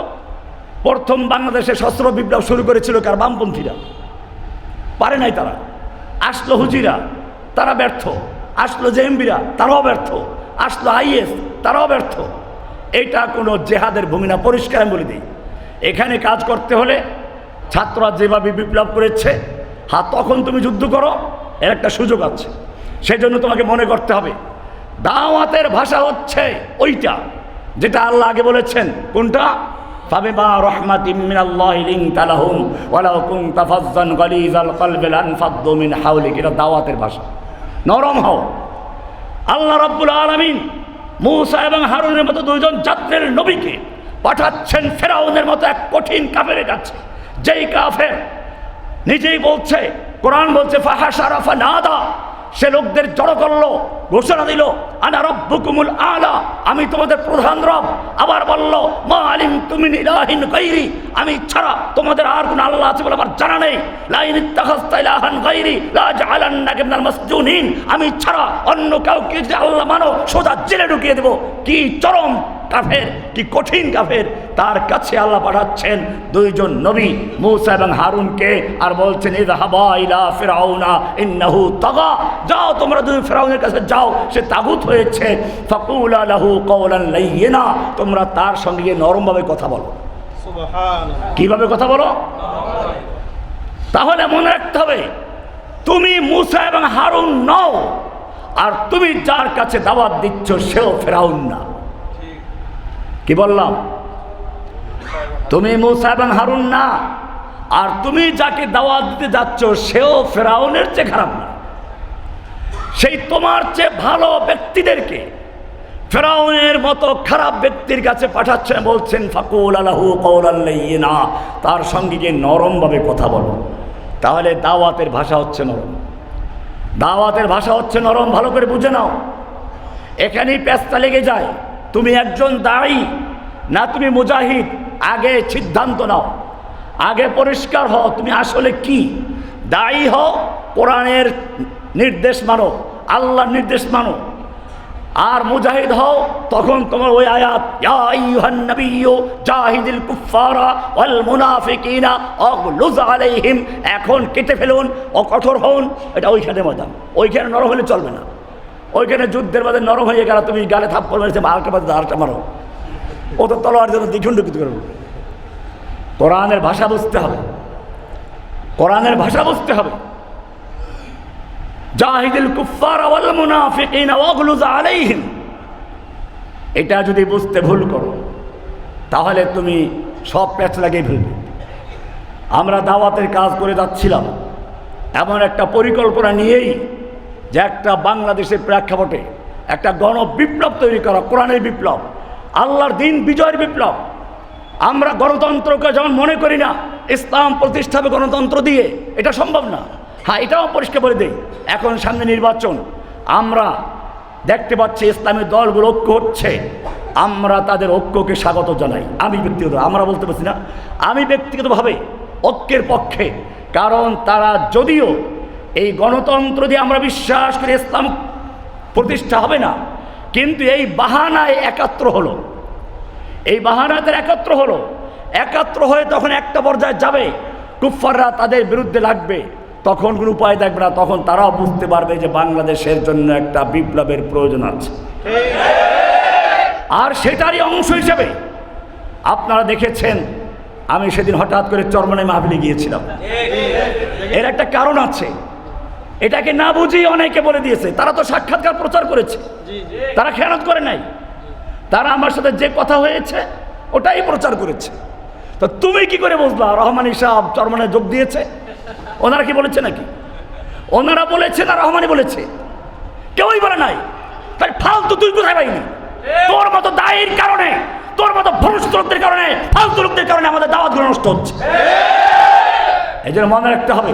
প্রথম বাংলাদেশে সশস্ত্র বিপ্লব শুরু করেছিল কার? বামপন্থীরা। পারে নাই তারা। আসলো হুজিরা, তারা ব্যর্থ। আসলো জেএমবিরা, তারাও ব্যর্থ। আসলো আইএস, তারাও ব্যর্থ। এটা কোনো জেহাদের ভূমি না, পরিষ্কার আমি বলে দিই। এখানে কাজ করতে হলে ছাত্ররা যেভাবে বিপ্লব করেছে, হ্যাঁ তখন তুমি যুদ্ধ করো, এর একটা সুযোগ আছে। সেই জন্য তোমাকে মনে করতে হবে দাওয়াতের ভাষা হচ্ছে ওইটা যেটা আল্লাহ আগে বলেছেন। কোনটা? ফাবিমা রাহমাতিম মিনাল্লাহি লিনতা লাহুম ওয়ালাউ কুনতা ফাজ্জান গালিজাল কলবি লানফাদ্দু মিন হাওলিক। এটা দাওয়াতের ভাষা। নরম হও। আল্লাহ রাব্বুল আলামিন মূসা এবং হারুনের মতো দুইজন জাতির নবীকে পাঠাচ্ছেন ফেরাউনের মতো এক কঠিন কাফেরের কাছে, যেই কাফের নিজেই বলছে, কোরআন বলছে ফাহাশারা ফানাদা, সে লোকদের জড়ো করলো, ঘোষণা দিল আনা রব্বুকুমুল আলা, আমি তোমাদের প্রধান রব। আবার বলল মা আলিমতু মিন ইলাহিন গায়রি, আমি ছাড়া তোমাদের আর কোন আল্লাহ আছে বলে আমার জানা নেই। লা ইন ইত্তাখাযতা ইলাহান গায়রি লা জাআলান্নাকা মিনাল মাসজুনিন, আমি ছাড়া অন্য কাউকে যদি আল্লাহ মানো সোজা জেলে ঢুকিয়ে দেব। কি চরম কাফের, কি কঠিন কাফের। তার কাছে আল্লাহ পাঠাচ্ছেন দুইজন নবী, মূসা এবং হারুনকে, আর বলছেন ইযহাবা ইলা ফিরআউনা ইন্নাহু তাগা, যাও তোমরা দুই ফিরআউনের কাছে যাও, সে তাগুত হয়েছে। ফাকুলা লাহু কওলান লাইয়িনা, তোমরা তার সঙ্গে গিয়ে নরমভাবে কথা বলো। সুবহানাল্লাহ। কিভাবে কথা বলো? তাহলে মনে রাখতে হবে তুমি মূসা এবং হারুন নও, আর তুমি যার কাছে দাওয়াত দিচ্ছ সেও ফিরআউন না। কি বললাম? তুমি মূসা এবং হারুন না, আর তুমি যাকে দাওয়াত দিতে যাচ্ছ সেও ফিরআউনের চেয়ে খারাপ না। সেই তোমার চেয়ে ভালো ব্যক্তিদেরকে ফেরাউনের মতো খারাপ ব্যক্তির কাছে পাঠাচ্ছেন, বলছেন ফাকুল আলাহু কওলাল লাইয়িনা, তার সঙ্গে গিয়ে নরমভাবে কথা বলো। তাহলে দাওয়াতের ভাষা হচ্ছে নরম, দাওয়াতের ভাষা হচ্ছে নরম। ভালো করে বুঝে নাও, এখানেই পেঁচটা লেগে যায়। তুমি একজন দায়ী না তুমি মুজাহিদ, আগে সিদ্ধান্ত নাও, আগে পরিষ্কার হও তুমি আসলে কি। দায়ী হও, কোরআনের নির্দেশ মানো, আল্লাহর নির্দেশ মানো। আর মুজাহিদ হও, তখন তোমার ওই আয়াত ইয়া আইয়ুহান নাবিয়্যু জাহিদিল কুফফারা ওয়াল মুনাফিকিনা ওয়াগলুজ আলাইহিম, এখন কেটে ফেলুন ও কঠোর হন। এটা ওইখানে মজা, ওইখানে নরম হলে চলবে না। ওইখানে যুদ্ধের বাদে নরম হয়ে গেল, তুমি গালে থাপ্পড় মেরেছে আরেকটা বাদে আরেকটা মারো, ও তো তলোয়ার যেন দ্বিখণ্ডিত করে। কোরআনের ভাষা বুঝতে হবে, কোরআনের ভাষা বুঝতে হবে। জাহিদুল কুফফার ওয়াল মুনাফিকিন ওয়াগলুজ আলাইহিম, এটা যদি বুঝতে ভুল করো তাহলে তুমি সব প্যাচ লাগিয়ে ফেলবে। আমরা দাওয়াতের কাজ করে যাচ্ছিলাম এমন একটা পরিকল্পনা নিয়েই যে একটা বাংলাদেশের প্রেক্ষাপটে একটা গণবিপ্লব তৈরি করা, কোরআনের বিপ্লব, আল্লাহর দিন বিজয়ের বিপ্লব। আমরা গণতন্ত্রকে যেমন মনে করি না ইসলাম প্রতিষ্ঠা হবে গণতন্ত্র দিয়ে, এটা সম্ভব না। হ্যাঁ, এটাও পরিষ্কার করে দেই, এখন সামনে নির্বাচন, আমরা দেখতে পাচ্ছি ইসলামের দলগুলো ঐক্য হচ্ছে, আমরা তাদের ঐক্যকে স্বাগত জানাই। আমি ব্যক্তিগত, আমরা বলতে পারছি না, আমি ব্যক্তিগতভাবে ঐক্যের পক্ষে। কারণ তারা যদিও এই গণতন্ত্র দিয়ে আমরা বিশ্বাস করি ইসলাম প্রতিষ্ঠা হবে না, কিন্তু এই বাহানায় একাত্র হলো, এই বাহানাদের একাত্র হলো, একাত্র হয়ে তখন একটা পর্যায়ে যাবে, কুফফাররা তাদের বিরুদ্ধে লাগবে, তখন কোনো উপায় দেখবে না, তখন তারাও বুঝতে পারবে যে বাংলাদেশের জন্য একটা বিপ্লবের প্রয়োজন আছে। আর সেটারই অংশ হিসেবে আপনারা দেখেছেন, আমি সেদিন হঠাৎ করে চরমনাই মাহফিলে গিয়েছিলাম। এর একটা কারণ আছে, এটাকে না বুঝেই অনেকে বলে দিয়েছে। তারা তো সাক্ষাৎকার প্রচার করেছে, তারা খেয়ানত করে নাই, তারা আমার সাথে যে কথা হয়েছে ওটাই প্রচার করেছে। তো তুমি কি করে বুঝলা রহমানী সাহেব চরমনায় যোগ দিয়েছে? ওনারা কি বলেছে নাকি? ওনারা বলেছে না রহমানি বলেছে? কেউই বলে নাই। তাই ফালতু তুই কোথায় পাইনি? তোর মতো দায়ের কারণে, তোর মতো ভ্রষ্ট লোকদের কারণে, ফালতু লোকদের কারণে আমাদের দাওয়াতগুলো নষ্ট হচ্ছে। এই জন্য মনে রাখতে হবে,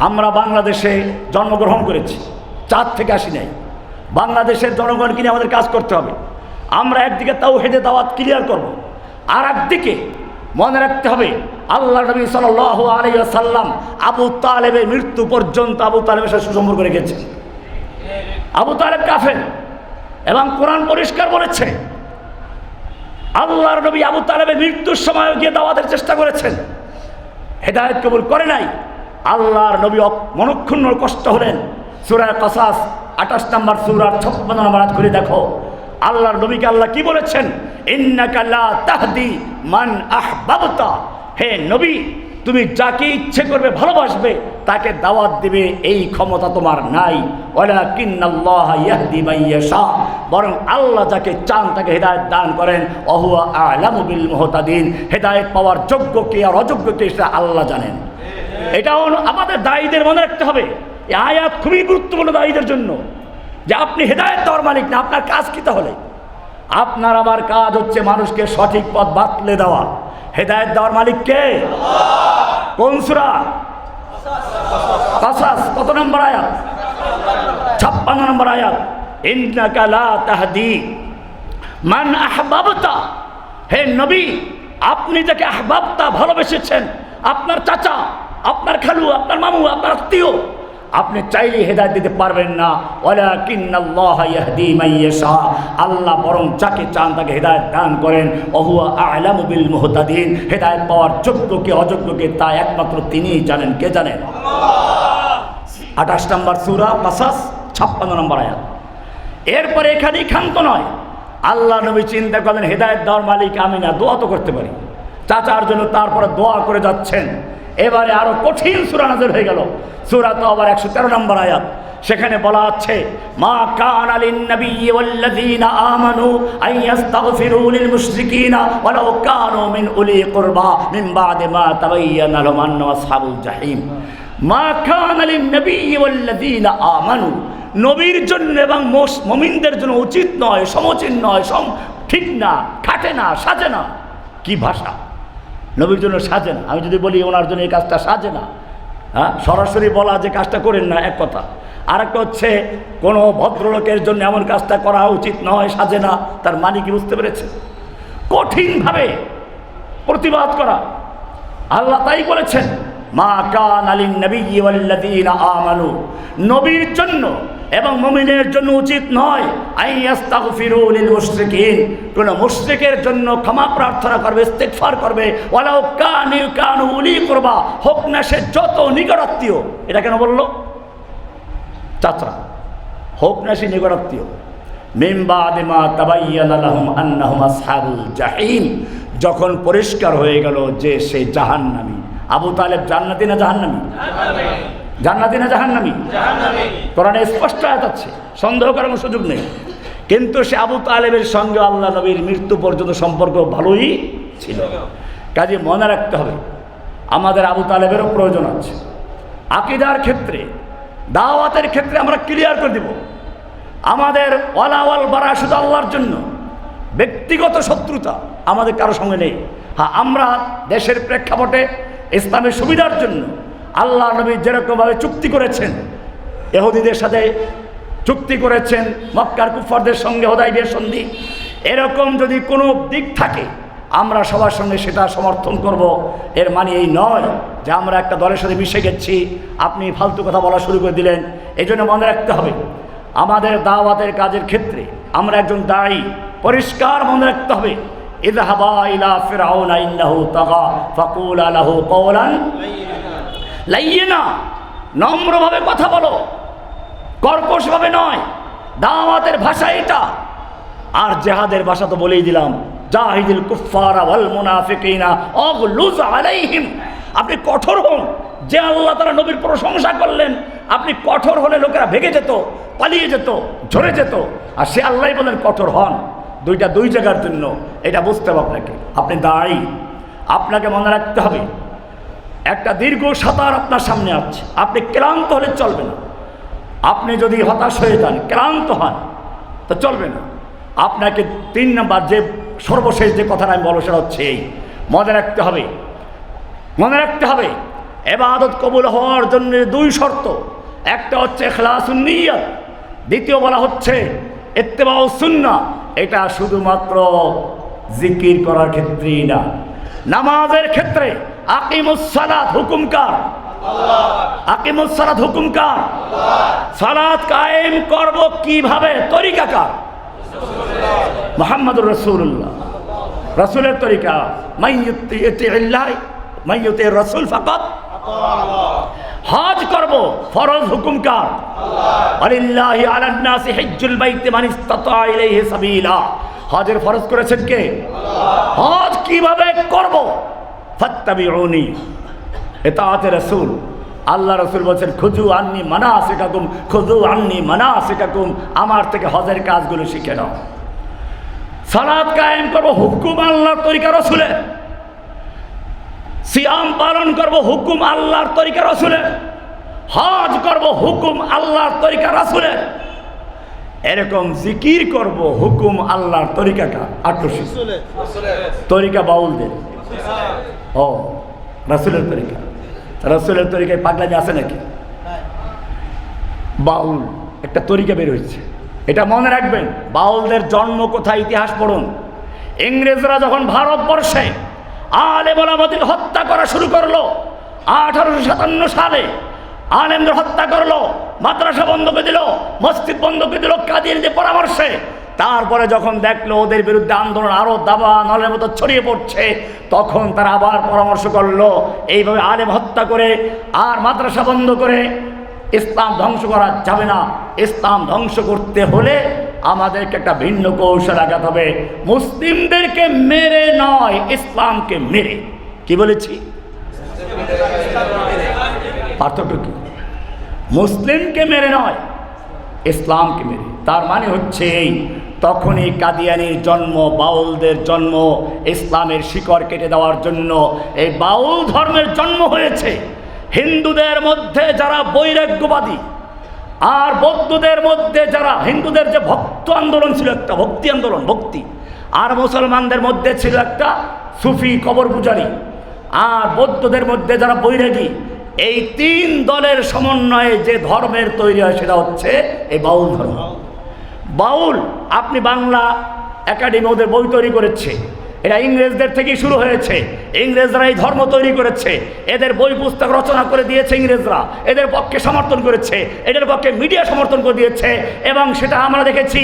আমরা বাংলাদেশে জন্মগ্রহণ করেছি, চাঁদ থেকে আসি নাই। বাংলাদেশের জনগণকে নিয়ে আমাদের কাজ করতে হবে। আমরা একদিকে তাওহীদের দাওয়াত ক্লিয়ার করব, আর একদিকে মনে রাখতে হবে আল্লাহ নবী সাল্লাল্লাহু আলাইহি ওয়াসাল্লাম আবু তালেবের মৃত্যু পর্যন্ত আবু তালেবের সাথে সুসম্পর্ক রেখেছেন। আবু তালেব কাফের, এবং কোরআন পরিষ্কার বলেছে আল্লাহর নবী আবু তালেবের মৃত্যুর সময় গিয়ে দাওয়াতের চেষ্টা করেছেন, হেদায়েত কবুল করে নাই। আল্লাহর নবী মনক্ষুণ্ণ কষ্ট হলেন। সূরা কাসাস 28 নম্বর সূরার 56 নম্বর আয়াত করে দেখো, আল্লাহর নবীকে আল্লাহ কি বলেছেন? ইন্নাকা লা তাহদি মান আহবাবতা, হে নবী তুমি যাকে ইচ্ছে করবে ভালোবাসবে, তাকে দাওয়াত দিবে, এই ক্ষমতা তোমার নাই। ওয়ালাকিন্নাল্লাহা ইয়াহদি মান ইয়াশা, বরং আল্লাহ যাকে চান তাকে হেদায়েত দান করেন। ওয়াহুয়া আ'লামু বিল মুহতাদিন, হেদায়েত পাওয়ার যোগ্য কে আর অযোগ্য কে সেটা আল্লাহ জানেন। এটাও আমাদের দায়ীদের মনে রাখতে হবে। এই আয়াত খুবই গুরুত্বপূর্ণ দায়ীদের জন্য, যে আপনি হেদায়েত দেওয়ার মালিক না, আপনার কাজ কি তাহলে? আপনার আমার কাজ হচ্ছে মানুষকে সঠিক পথ বাতলে দেওয়া। হেদায়েত দেওয়ার মালিক কে? কোন সূরা? কাসাস কত নম্বর আয়াত? 56 নম্বর আয়াত। ইন্নাকা লা তাহদি মান আহবাবতা, হে নবী আপনি যাকে আহবাবতা ভালোবেসেছেন, আপনার চাচা, আপনার খালু, আপনার মামু, আপনার আত্মীয়, আপনি চাইলে হেদায়েত দিতে পারবেন না। ওয়ালাকিন্নাল্লাহা ইয়াহদি মান ইয়াশা, আল্লাহ বরং যাকে চান তাকে হেদায়েত দান করেন। ওহুয়া আ'লামু বিল মুহতাদিন, হেদায়েত পাওয়ার যোগ্য কে অযোগ্য কে তা একমাত্র তিনিই জানেন। কে জানেন? 28 নম্বর সূরা কাসাস 56 নম্বর আয়াত। এরপরে এখানেই ক্ষান্ত নয়, আল্লাহ নবী চিন্তা করলেন হেদায়েত দেওয়ার মালিক আমি না, দোয়া তো করতে পারি। চাচার জন্য তারপরে দোয়া করে যাচ্ছেন। এবারে আরো কঠিন সূরা নাযিল হয়ে গেল, সূরা তাওবার 113 নম্বর আয়াত। সেখানে বলা আছে মা কানা লিন নাবিয়্যি ওয়াল্লাযীনা আমানু আন ইস্তাগফিরু লিল মুশরিকিনা ওয়ালাউ কানু মিন উলি কুরবা মিন বা'দি মা তাবায়্যানা লাহুম আন্নাহুম আসহাবুল জাহিম। মা কানা লিন নাবিয়্যি ওয়াল্লাযীনা আমানু, নবীর জন্য এবং মুমিনদের জন্য উচিত নয়, সমীচীন নয়, ঠিক না, খাটে না, সাজে না। কি ভাষা! নবীর জন্য সাজে না। আমি যদি বলি ওনার জন্য এই কাজটা সাজে না, হ্যাঁ, সরাসরি বলা যে কাজটা করেন না এক কথা, আর একটা হচ্ছে কোনো ভদ্রলোকের জন্য এমন কাজটা করা উচিত নয়, সাজে না, তার মানে কি বুঝতে পেরেছে? কঠিনভাবে প্রতিবাদ করা। আল্লাহ তাই বলেছেন, মা কানা লিন নাবিয়্যি ওয়াল্লাযীনা আমানু, নবীর জন্য এবং মুমিনের জন্য উচিত নয় আইয়াস্তাগফিরু লিল মুশরিকিন, কোন মুশরিকের জন্য ক্ষমা প্রার্থনা করবে, ইস্তিগফার করবে, ওয়ালাউ কানু উলি কুরবা, হোক না সে যত নিকটাত্মীয়। এটা কেন বললো? চাচা হোক না সে নিকটাত্মীয়। মিন বাদি মা তাবায়্যানা লাহুম আন্নাহুম আসহাবুল জাহিম, যখন পরিষ্কার হয়ে গেল যে সে জাহান্নামী। আবু তালেব জান্নাতি না জাহান্নামী? জান্নাতি না জাহান্নামী? কোরআনে স্পষ্ট আয়াত আছে, সন্দেহ করার কোনো সুযোগ নেই। কিন্তু সে আবু তালেবের সঙ্গে আল্লাহ নবীর মৃত্যু পর্যন্ত সম্পর্ক ভালোই ছিল। কাজে মনে রাখতে হবে আমাদের আবু তালেবেরও প্রয়োজন আছে। আকীদার ক্ষেত্রে, দাওয়াতের ক্ষেত্রে আমরা ক্লিয়ার করে দিব আমাদের ওয়ালাওয়াল বারা শুধু আল্লাহর জন্য, ব্যক্তিগত শত্রুতা আমাদের কারো সঙ্গে নেই। হ্যাঁ, আমরা দেশের প্রেক্ষাপটে ইসলামের সুবিধার জন্য আল্লাহ নবী যেরকমভাবে চুক্তি করেছেন, ইহুদিদের সাথে চুক্তি করেছেন, মক্কার কুফারদের সঙ্গে হুদায়বিয়ার সন্ধি, এরকম যদি কোনো দিক থাকে আমরা সবার সঙ্গে সেটা সমর্থন করব। এর মানে এই নয় যে আমরা একটা দলের সাথে মিশে গেছি, আপনি ফালতু কথা বলা শুরু করে দিলেন। এই জন্য মনে রাখতে হবে আমাদের দাওয়াতের কাজের ক্ষেত্রে আমরা একজন দায়ী, পরিষ্কার মনে রাখতে হবে, ইযহাবা ইলা ফিরআউনা ইন্নাহু তাগা ফাকুলা লাহু কওলান লাইয়িনা, নম্রভাবে কথা বলো, কর্কশভাবে নয়। দাওয়াতের ভাষা এটা। আর জিহাদের ভাষা তো বলেই দিলাম, জাহিদুল কুফারা ওয়াল মুনাফিকিনা আগলুজ আলাইহিম, আপনি কঠোর হন। যে আল্লাহ তাআলা নবীর প্রশংসা করলেন, আপনি কঠোর হলে লোকেরা ভেগে যেত, পালিয়ে যেত, ঝরে যেত। আর সে আল্লাহই বলেন কঠোর হন। দুইটা দুই জায়গার জন্য, এটা বুঝতে হবে আপনাকে। আপনি দাঁড়াই, আপনাকে মনে রাখতে হবে একটা দীর্ঘ সাঁতার আপনার সামনে আছে। আপনি ক্লান্ত হলে চলবে না। আপনি যদি হতাশ হয়ে যান, ক্লান্ত হন, তো চলবে না। আপনাকে 3 নম্বর যে সর্বশেষ যে কথাটা আমি বলো সেটা হচ্ছে এই, মনে রাখতে হবে, মনে রাখতে হবে ইবাদত কবুল হওয়ার জন্য 2 শর্ত। একটা হচ্ছে ইখলাসুন নিয়ত, দ্বিতীয় বলা হচ্ছে ইত্তেবাউস সুন্নাহ। এটা শুধুমাত্র জিকির করার ক্ষেত্রেই না, নামাজের ক্ষেত্রে আকিমুস সালাত হুকুম কার? আল্লাহ। আকিমুস সালাত হুকুম কার? আল্লাহ। সালাত কায়েম করব কিভাবে? তরিকা কার? মুহাম্মদুর রাসূলুল্লাহ, রাসূলের তরিকা। মাইয়ুতির রাসূল ফাকাত আল্লাহ। হজ করব, ফরজ হুকুম কার? আল্লাহ। আলিল্লাহি আলান নাসি হিজ্জুল বাইতি মান ইসতাতা ইলাইহি সাবিলা, হজের ফরজ করেছেন কে? আল্লাহ। হজ কিভাবে করব? ফাত্তাবিউনি, ইতাআতে রাসূল। আল্লাহ রাসূল বলেন খুযু আন্নি মানাসিকাকুম, খুযু আন্নি মানাসিকাকুম, আমার থেকে হজের কাজগুলো শিখে নাও। সালাত কায়েম করব, হুকুম আল্লাহর তরিকা রাসূলের। সিয়াম পালন করব, হুকুম আল্লাহর তরিকা রাসূলের। হজ করব, হুকুম আল্লাহর তরিকা রাসূলের। এরকম জিকির করব, হুকুম আল্লাহর তরিকা কার? তরিকা বাউলদের। ও, রাসূলের তরিকা। রাসূলের তরিকায় পাগলামি আছে নাকি? বাউল একটা তরিকা বের হয়েছে, এটা মনে রাখবেন। বাউলদের জন্ম কোথায় ইতিহাস পড়ুন। ইংরেজরা যখন ভারতবর্ষে আলেম ওলামাদের হত্যা করা শুরু করলো 1857 সালে, আলেমদের হত্যা করলো, মাদ্রাসা বন্ধ করে দিল, মসজিদ বন্ধ করে দিল কাদিয়ানীদের পরামর্শে। তারপরে যখন দেখলো ওদের বিরুদ্ধে আন্দোলন আরো দাবা নলের মতো ছড়িয়ে পড়ছে, তখন তারা আবার পরামর্শ করলো এইভাবে আলেম হত্যা করে আর মাদ্রাসা বন্ধ করে ইসলাম ধ্বংস করা যাবে না। ইসলাম ধ্বংস করতে হলে আমাদেরকে একটা ভিন্ন কৌশল আগাতে হবে, মুসলিমদেরকে মেরে নয়, ইসলামকে মেরে। কি বলেছি? পার্থক্য কি? মুসলিমকে মেরে নয়, ইসলামকে মেরে। তার মানে হচ্ছে এই, তখনই কাদিয়ানির জন্ম, বাউলদের জন্ম, ইসলামের শিকড় কেটে দেওয়ার জন্য এই বাউল ধর্মের জন্ম হয়েছে। হিন্দুদের মধ্যে যারা বৈরাগ্যবাদী, আর বৌদ্ধদের মধ্যে যারা, হিন্দুদের যে ভক্ত আন্দোলন ছিল একটা, ভক্তি আন্দোলন, ভক্তি, আর মুসলমানদের মধ্যে ছিল একটা সুফি কবর পূজারী, আর বৌদ্ধদের মধ্যে যারা বৈরাগী, এই তিন দলের সমন্বয়ে যে ধর্মের তৈরি হয় সেটা হচ্ছে এই বাউল ধর্ম। বাউল, আপনি বাংলা একাডেমি ওদের বই তৈরি করেছে, এটা ইংরেজদের থেকেই শুরু হয়েছে। ইংরেজরা এই ধর্ম তৈরি করেছে, এদের বই পুস্তক রচনা করে দিয়েছে ইংরেজরা, এদের পক্ষে সমর্থন করেছে, এদের পক্ষে মিডিয়া সমর্থন করে দিয়েছে, এবং সেটা আমরা দেখেছি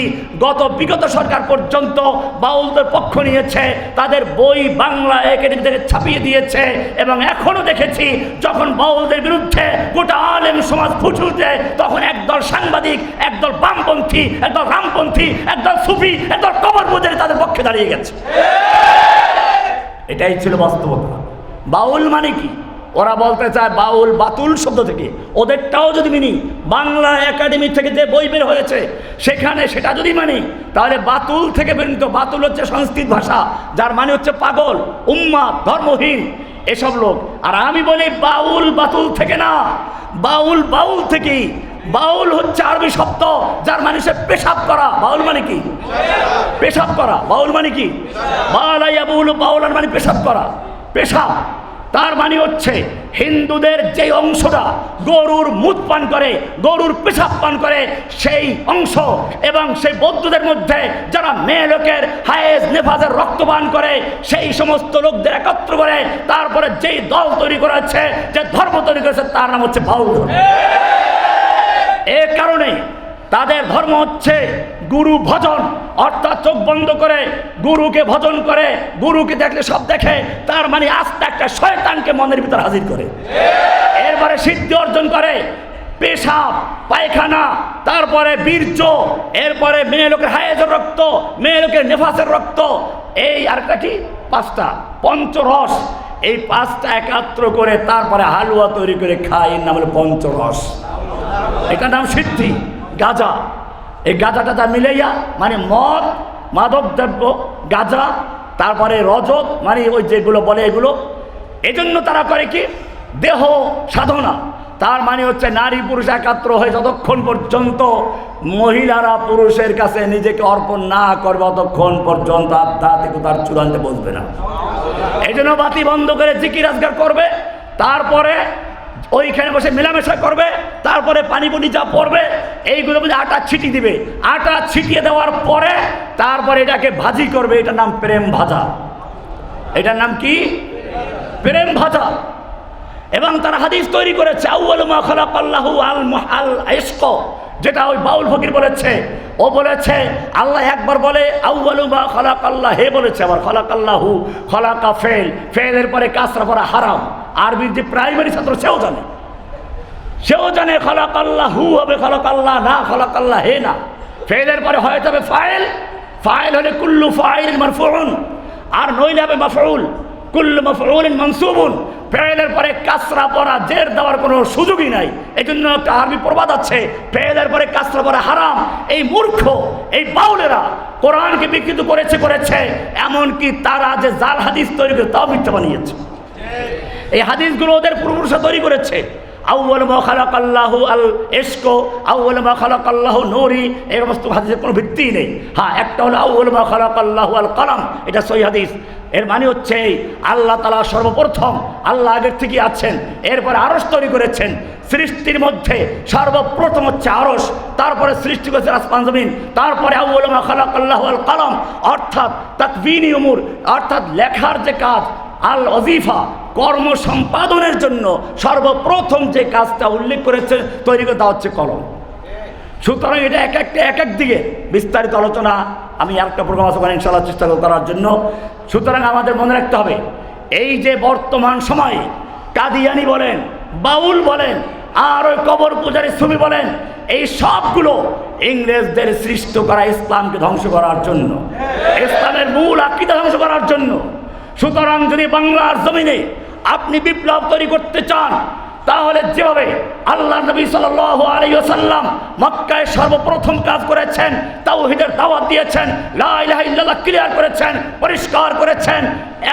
বিগত সরকার পর্যন্ত বাউলদের পক্ষ নিয়েছে, তাদের বই বাংলা একাডেমি থেকে ছাপিয়ে দিয়েছে। এবং এখনও দেখেছি যখন বাউলদের বিরুদ্ধে গোটা আলেম সমাজ ফুটে উঠে, তখন একদল সাংবাদিক, একদল বামপন্থী, একদল রামপন্থী, একদল সুফি, একদল কবর পূজারী তাদের পক্ষে দাঁড়িয়ে গেছে। এটাই ছিল বাস্তবতা। বাউল মানে কি? ওরা বলতে চায় বাউল বাতুল শব্দ থেকে, ওদেরটাও যদি মানি, বাংলা একাডেমি থেকে যে বই বের হয়েছে সেখানে সেটা যদি মানি, তাহলে বাতুল থেকে বেরিত। বাতুল হচ্ছে সংস্কৃত ভাষা, যার মানে হচ্ছে পাগল, উম্মাদ, ধর্মহীন এসব লোক। আর আমি বলি বাউল বাতুল থেকে না, বাউল বাউল থেকেই। বাউল হচ্ছে আরবি শব্দ যার মানে সে পেশাব করা। বাউল মানে কি? পেশাব করা। বাউল মানে কি? বাউল মানে পেশাব করা, পেশাব। তার মানে হচ্ছে হিন্দুদের যে অংশটা গরুর মুত পান করে, গরুর পেশাব পান করে, সেই অংশ, এবং সেই বৌদ্ধদের মধ্যে যারা মেয়ে লোকের হায়েজ নেফাজের রক্ত পান করে, সেই সমস্ত লোকদের একত্র করে তারপরে যেই দল তৈরি করেছে, যে ধর্ম তৈরি করেছে, তার নাম হচ্ছে বাউল। এ কারণে তাদের ধর্ম হচ্ছে গুরু ভজন, অর্থাৎ চোখ বন্ধ করে গুরুকে ভজন করে, গুরুকে দেখলে সব দেখে, তার মানে আস্তে একটা শয়তানকে মনের ভিতর হাজির করে, এরপরে সিদ্ধি অর্জন করে। পেশাব, পায়খানা, তারপরে বীর্য, এরপরে মেয়ে লোকের হায়েজের রক্ত, মেয়ে লোকের নেফাসের রক্ত, এই আরেকটা কি, পাঁচটা পঞ্চরস, এই পাঁচটা একাত্র করে তারপরে হালুয়া তৈরি করে খায়, এর নাম হলো পঞ্চরস। এটার নাম সিদ্ধি। গাঁজা, এই গাঁজাটা মিলাইয়া মানে মদ, মাদক দ্রব্য, গাঁজা, তারপরে রজত মানে ওই যেগুলো বলে এগুলো। এজন্য তারা করে কি, দেহ সাধনা। তার মানে হচ্ছে নারী পুরুষ একাত্র হয়ে যতক্ষণ পর্যন্ত মহিলারা পুরুষের কাছে নিজেকে অর্পণ না করবে, ততক্ষণ পর্যন্ত আধ্যাত্মিকতার চূড়ান্তে বসবে না। এই জন্য বাতি বন্ধ করে জিকির আজগার করবে, তারপরে ওইখানে বসে মেলামেশা করবে, তারপরে পানি পুনি যা পড়বে এইগুলো মধ্যে আটা ছিটি দিবে, আটা ছিটিয়ে দেওয়ার পরে তারপরে এটাকে ভাজি করবে। এটার নাম প্রেম ভাজা। এটার নাম কি? প্রেম ভাজা। এবং তারা হাদিস তৈরি করেছে, আউয়ালু মা খালাকাল্লাহু আল ইশক, যেটা ওই বাউল ফকির বলেছে। ও বলেছে আল্লাহ একবার বলে আউয়ালু মা খালাকাল্লাহ, হে বলেছে, আবার খালাকাল্লাহু, খালাকা ফেল, ফেলের পরে কাসরা পড়া হারাম। আরবির যে প্রাইমারি ছাত্র সেও জানে খালাকাল্লাহু হবে খালাকাল্লাহ না, খালাকাল্লাহ হে না। ফেলের পরে হয়ে যাবে ফাইল, ফাইল হলে কুল্লু ফাইলিন মারফুউন, আর নইলে হবে মাফউল, কুল্লু মাফউলিন মানসুবুন। ফেলের পরে কাসরা পড়া, জের দেওয়ার কোনো সুযোগই নাই। এই জন্য একটা আরবি প্রবাদ আছে, ফেলের পরে কাসরা পড়া হারাম। এই মূর্খ, এই বাউলেরা কোরআনকে বিকৃত করেছে, এমনকি তারা যে জাল হাদিস তৈরি করে তাও মিথ্যা বানিয়েছে। এই হাদিসগুলো ওদের পূর্বপুরুষরা তৈরি করেছে। আউয়ালু মা খালাকাল্লাহু আল ইশক, আউয়ালু মা খালাকাল্লাহু নূরি, এই সমস্ত হাদিসের কোনো ভিত্তি নেই। হ্যাঁ, একটা হলো আউয়ালু মা খালাকাল্লাহু আল কালাম, এটা সহিহ হাদিস। এর মানে হচ্ছে আল্লাহ তাআলা সর্বপ্রথম, আল্লাহ আগের থেকে আছেন, এরপরে আরশ তৈরি করেছেন। সৃষ্টির মধ্যে সর্বপ্রথম হচ্ছে আরশ, তারপরে সৃষ্টি করেছে আসমান জমিন, তারপরে আউয়ালু মা খালাকাল্লাহু আল কালাম, অর্থাৎ তাকবিনী উমুর, অর্থাৎ লেখার যে কাজ, আল ওয়াজিফা, কর্ম সম্পাদনের জন্য সর্বপ্রথম যে কাজটা উল্লেখ করেছে, তৈরি করে দেওয়া হচ্ছে কলম। সুতরাং এটা এক এক দিকে বিস্তারিত আলোচনা আমি একটা প্রোগ্রাম আছে ইনশাআল্লাহ চেষ্টা করার জন্য। সুতরাং আমাদের মনে রাখতে হবে, এই যে বর্তমান সময়ে কাদিয়ানি বলেন, বাউল বলেন, আর ওই কবর পূজারী সুফি বলেন, এই সবগুলো ইংরেজদের সৃষ্ট করা ইসলামকে ধ্বংস করার জন্য, ইসলামের মূল আকীদা ধ্বংস করার জন্য। সুতরাং যদি বাংলার জমিনে আপনি বিপ্লব তৈরি করতে চান, তাহলে যেভাবে আল্লাহ নবী সাল্লাল্লাহু আলাইহি ওয়াসাল্লাম মক্কায় সর্বপ্রথম কাজ করেছেন, তাওহীদের দাওয়াত দিয়েছেন, লা ইলাহা ইল্লাল্লাহ ক্লিয়ার করেছেন, পরিষ্কার করেছেন,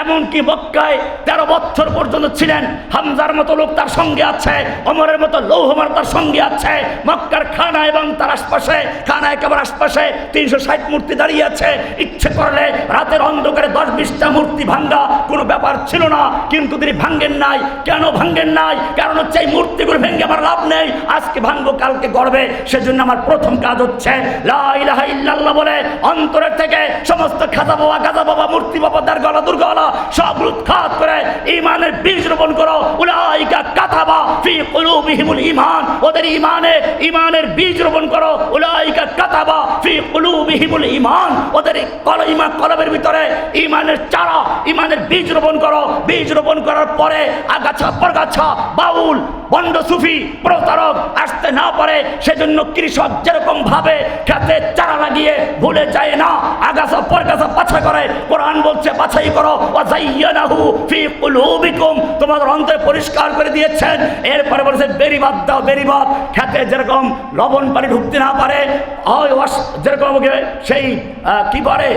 এমনকি মক্কায় 13 বছর পর্যন্ত ছিলেন। হামজার মতো লোক তার সঙ্গে আছে, ওমরের মতো লৌহমার তার সঙ্গে আছে। মক্কার খানা এবং তার আশপাশে, খানা একেবারে আশপাশে 360 মূর্তি দাঁড়িয়ে আছে। ইচ্ছে করলে রাতের অন্ধকারে 10-20টা মূর্তি ভাঙ্গা কোনো ব্যাপার ছিল না, কিন্তু তিনি ভাঙ্গেন নাই। কেন ভাঙ্গেন নাই? কারণ হচ্ছে এই মূর্তিগুলো ভেঙে আমার লাভ নেই, আজকে ভাঙ্গো কালকে গড়বে। সেজন্য আমার প্রথম কাজ হচ্ছে লা ইলাহা ইল্লাল্লাহ বলে অন্তরের থেকে সমস্ত খাজা বাবা, গাজা বাবা, মূর্তি বাবা, দারগালা, দুর্গালা সব উৎখাত করে ঈমানের বীজ রোপণ করো। উলাইকা কাতাবা ফি কুলুবিহিমুল ঈমান, ওদের ঈমানের বীজ রোপণ করো। উলাইকা কাতাবা ফি কুলুবিহিমুল ঈমান, ওদের কলবের ভিতরে ঈমানের চারা, ঈমানের বীজ রোপণ করো। বীজ রোপণ করার পরে আগাছা পরগাছা, বাউল, বন্ড, সুফি, প্রতারক আসতে না পারে, সেজন্য কৃষক যেরকম ভাবে খেতে চারা লাগিয়ে ভুলে যায় না, আগাছা পরগাছা বাছাই করে। কোরআন বলছে বাছাই করো। ওয়াযায়্যানাহু ফি কুলুবিকুম, তোমাদের অন্তরে পরিষ্কার করে দিয়েছেন। এরপরে বলেছে বেরিবাদ দাও, বেরিবাদ। খেতে যেরকম লবণ পানি ঢুকতে না পারে, যেরকম সেই কি করে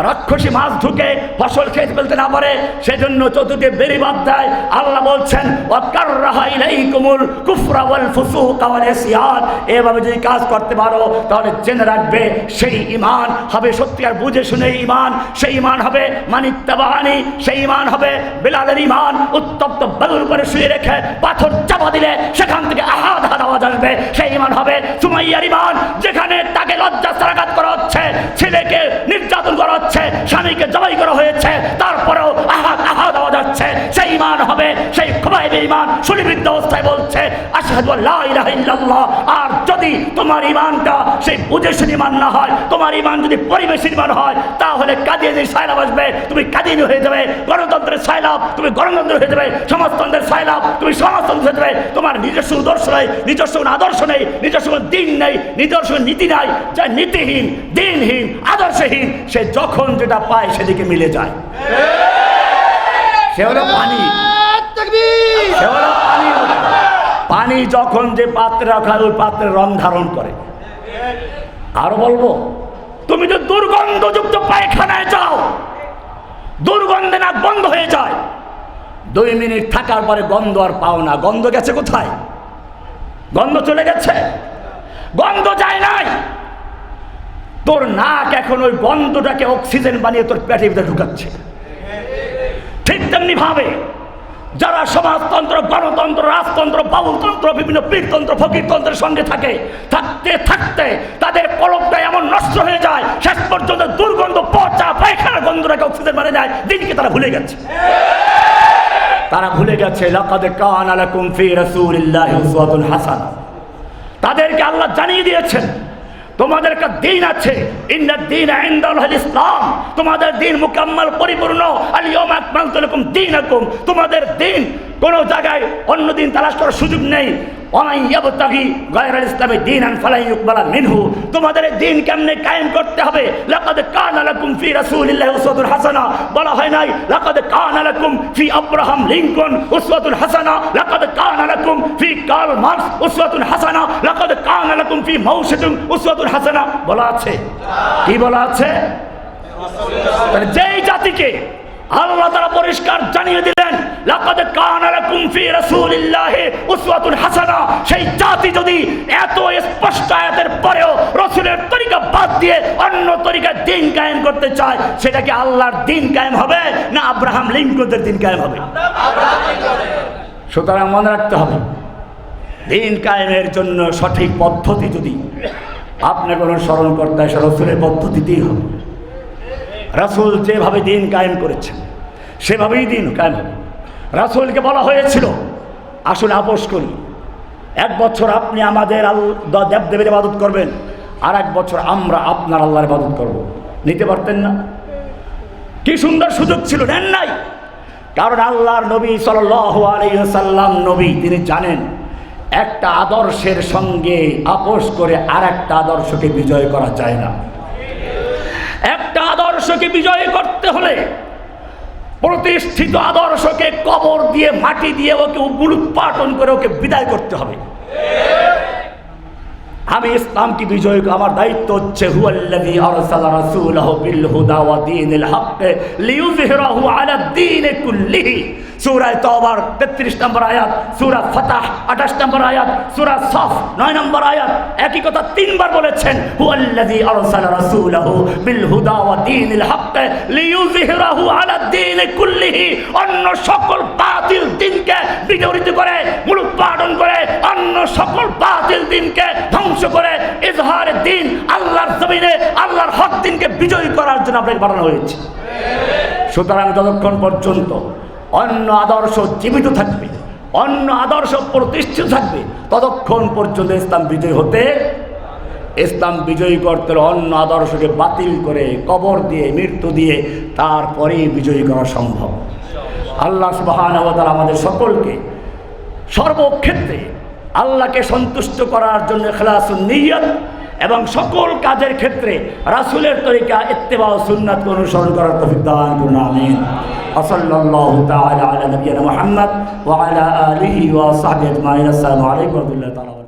রাক্ষসী মাছ ঢুকে ফসল খেতে ফেলতে না পারে, সেজন্য চতুর্থে বেরিবাদ দেয়। আল্লাহ বলছেন ওয়াকাররাহা ইলাইকুমুল কুফরা ওয়াল ফুসুকা ওয়াল ইসয়ান, এভাবে যদি কাজ করতে পারো তাহলে জেনে রাখবে সেই ঈমান হবে সত্যিকার বুঝে শুনে ঈমান। সেই ঈমান হবে মানিত্তাবানি, সেই ঈমান হবে বিলালের ঈমান। উত্তপ্ত বালুর উপরে শুয়ে রেখে পাথর চাপা দিলে সেখান থেকে আহাদ আহাদ আওয়াজ আসবে, সেই ঈমান হবে সুমাইয়ার ঈমান। যেখানে তাকে লজ্জাস্থানাঘাত করা হচ্ছে, ছেলেকে নির্যাতন করা হচ্ছে, স্বামীকে জবাই করা হয়েছে, তারপরেও আহাদ আহাদ আওয়াজ আসছে, সেই ঈমান হবে সেই খুবাইবের ঈমান। সুলিবৃদ্ধ অবস্থায় বলছে আশহাদু আল্লা ইলাহা ইল্লাল্লাহ। আর যদি তোমার ঈমানটা সেই বুঝে শুনে ঈমান না হয়, তোমার ঈমান যদি পরিবেশের ঈমান হয়, তাহলে কাদিয়ানির সায়লাব আসবে, তুমি কাদিয়ানি হয়ে যাবে। গণতন্ত্রের সায়লাব, তুমি গণতন্ত্র হয়ে যাবে। সমাজতন্ত্রের সায়লাব, তুমি সমাজতন্ত্র হয়ে যাবে। তোমার নিজস্ব দর্শ নেই, নিজস্ব আদর্শ নেই, নিজস্ব দিন নেই, নিজস্ব নীতি নাই। যা নীতিহীন, দিনহীন, আদর্শহীন, সে যখন যেটা পায় সেদিকে মিলে যায়। সে হলো পানি, সে হলো পানি। পানি যখন যে পাত্রে রাখা ওই পাত্রের রং ধারণ করে। আরো বলবো, তুমি যে দুর্গন্ধযুক্ত পায়খানায় যাও, দুর্গন্ধে নাক বন্ধ হয়ে যায়, 2 মিনিট থাকার পরে গন্ধ আর পাও না। গন্ধ গেছে কোথায়? গন্ধ চলে গেছে, গন্ধ যায় নাই। তোর নাক এখন ওই গন্ধটাকে অক্সিজেন বানিয়ে তোর পেটের ভিতরে ঢুকাচ্ছে। ঠিক তেমনি ভাবে যারা সমাজতন্ত্র, গণতন্ত্র, রাজতন্ত্র, বাউলতন্ত্র, বিভিন্ন পীরতন্ত্র, ফকিরতন্ত্রের সঙ্গে থাকে, থাকতে থাকতে তাদের কলবটা এমন নষ্ট হয়ে যায়, শেষ পর্যন্ত দুর্গন্ধ, পচা পায়খানার গন্ধটাকে অক্সিজেন বানিয়ে দেয়। দিনকে তারা ভুলে গেছে, তারা ভুলে গেছে লাকাদ কানা লাকুম ফি রাসূলিল্লাহি উসওয়াতুন হাসানাহ। তাদেরকে আল্লাহ জানিয়ে দিয়েছেন তোমাদের একটা দিন আছে, ইন্নাদ দীনা ইনদাল্লাহিল ইসলাম, তোমাদের দিন মুকাম্মাল, পরিপূর্ণ। আল ইয়াউমা আকমালতু লাকুম দীনাকুম, তোমাদের দিন কোনো জায়গায় অন্য দিন তালাশ করার সুযোগ নেই। ওয়ামান ইয়াবতাগি গায়রাল ইসলামি দীনান ফালা ইউকবালা মিনহু, তোমাদের দিন কেমনে কায়েম করতে হবে। লাকাদ কানা লাকুম ফি রাসূলিল্লাহি উসওয়াতুন হাসানাহ, বলা হয় নাই লাকাদ কানা লাকুম ফি আব্রাহাম লিঙ্কন উসওয়াতুন হাসানাহ, লাকাদ কানা লাকুম ফি কার্ল মার্কস উসওয়াতুন হাসানাহ, লাকাদ কানা লাকুম ফি মাওশিতুন উসওয়াতুন হাসানাহ বলা আছে। কি বলা আছে? তাহলে যেই জাতিকে আল্লাহ তাআলা পরিষ্কার জানিয়ে দিলেন লাকাদ কানা লাকুম ফি রাসূলিল্লাহি উসওয়াতুন হাসানাহ, সেই জাতি যদি এত স্পষ্ট আয়াতের পরেও রাসূলের তরিকা বাদ দিয়ে অন্য তরিকায় দিন কায়েম করতে চায়, সেটা কি আল্লাহর দিন কায়েম হবে না আব্রাহাম লিঙ্কনের দিন কায়েম হবে? সুতরাং মনে রাখতে হবে, দিন কায়েমের জন্য সঠিক পদ্ধতি যদি আপনাকে অনুসরণ করতে হয়, রাসূলের পদ্ধতিতেই হবে। রাসূল যেভাবে দিন কায়েম করেছেন সেভাবেই দিন কায়েম হবে। রাসূলকে বলা হয়েছিল আসলে আপোষ করি, 1 বছর আপনি আমাদের দেবদেবীর ইবাদত করবেন, আর 1 বছর আমরা আপনার আল্লাহর ইবাদত করব। নিতে পারতেন না? কি সুন্দর সুযোগ ছিল, নেন নাই। কারণ আল্লাহর নবী সাল্লাল্লাহু আলাইহি ওয়াসাল্লাম নবী, তিনি জানেন একটা আদর্শের সঙ্গে আপোষ করে আর একটা আদর্শকে বিজয় করা যায় না। একটা আদর্শকে বিজয় করতে হলে প্রতিষ্ঠিত আদর্শকে কবর দিয়ে, মাটি দিয়ে, ওকে উৎপাটন করে ওকে বিদায় করতে হবে। আমি ইসলামকে বিজয়, আমার দায়িত্ব হচ্ছে হুয়াল্লাযী আরসালা রাসূলাহু বিল হুদা ওয়া দীনিল হক লিইয়ুযহিরাহু আলা দ্বীনি কুল্লিহি। সূরা তাওবার 33 নম্বর আয়াত, সূরা ফাতহ 28 নম্বর আয়াত, সূরা সাফ 9 নম্বর আয়াত। একই কথা তিনবার বলেছেন, হুয়াল্লাযী আরসালা রাসূলাহু বিল হুদা ওয়া দীনিল হক লিইয়ুযহিরাহু আলা দ্বীনি কুল্লিহি। অন্য সকল বাতিল দিনকে বিজয়িত করে, মূলোৎপাটন করে, অন্য সকল বাতিল দিনকে ধ্বংস করে ইজহার দ্বীন, আল্লাহর জমিনে আল্লাহর হক দিনকে বিজয়ী করার জন্য আপনাকে বানানো হয়েছে। সুতরাং যতক্ষণ পর্যন্ত অন্য আদর্শ জীবিত থাকবে, অন্য আদর্শ প্রতিষ্ঠিত থাকবে, ততক্ষণ পর্যন্ত ইসলাম বিজয়ী হতে, ইসলাম বিজয়ী করতে অন্য আদর্শকে বাতিল করে কবর দিয়ে, মৃত্যু দিয়ে তারপরেই বিজয়ী করা সম্ভব। আল্লাহ সুবহানাহু ওয়া তাআলা আমাদের সকলকে সর্বক্ষেত্রে আল্লাহকে সন্তুষ্ট করার জন্য ইখলাসুন নিয়ত এবং সকল কাজের ক্ষেত্রে রাসূলের তরিকা ইত্তেবা ও সুন্নাতকে অনুসরণ করার তৌফিক দান করুন। আমিন। সাল্লাল্লাহু তাআলা আলা নবিয়িনা মুহাম্মদ ওয়া আলা আলিহি ওয়া সাহবিহি আজমাইন। আসসালামু আলাইকুম ওয়া রাহমাতুল্লাহি তাআলা।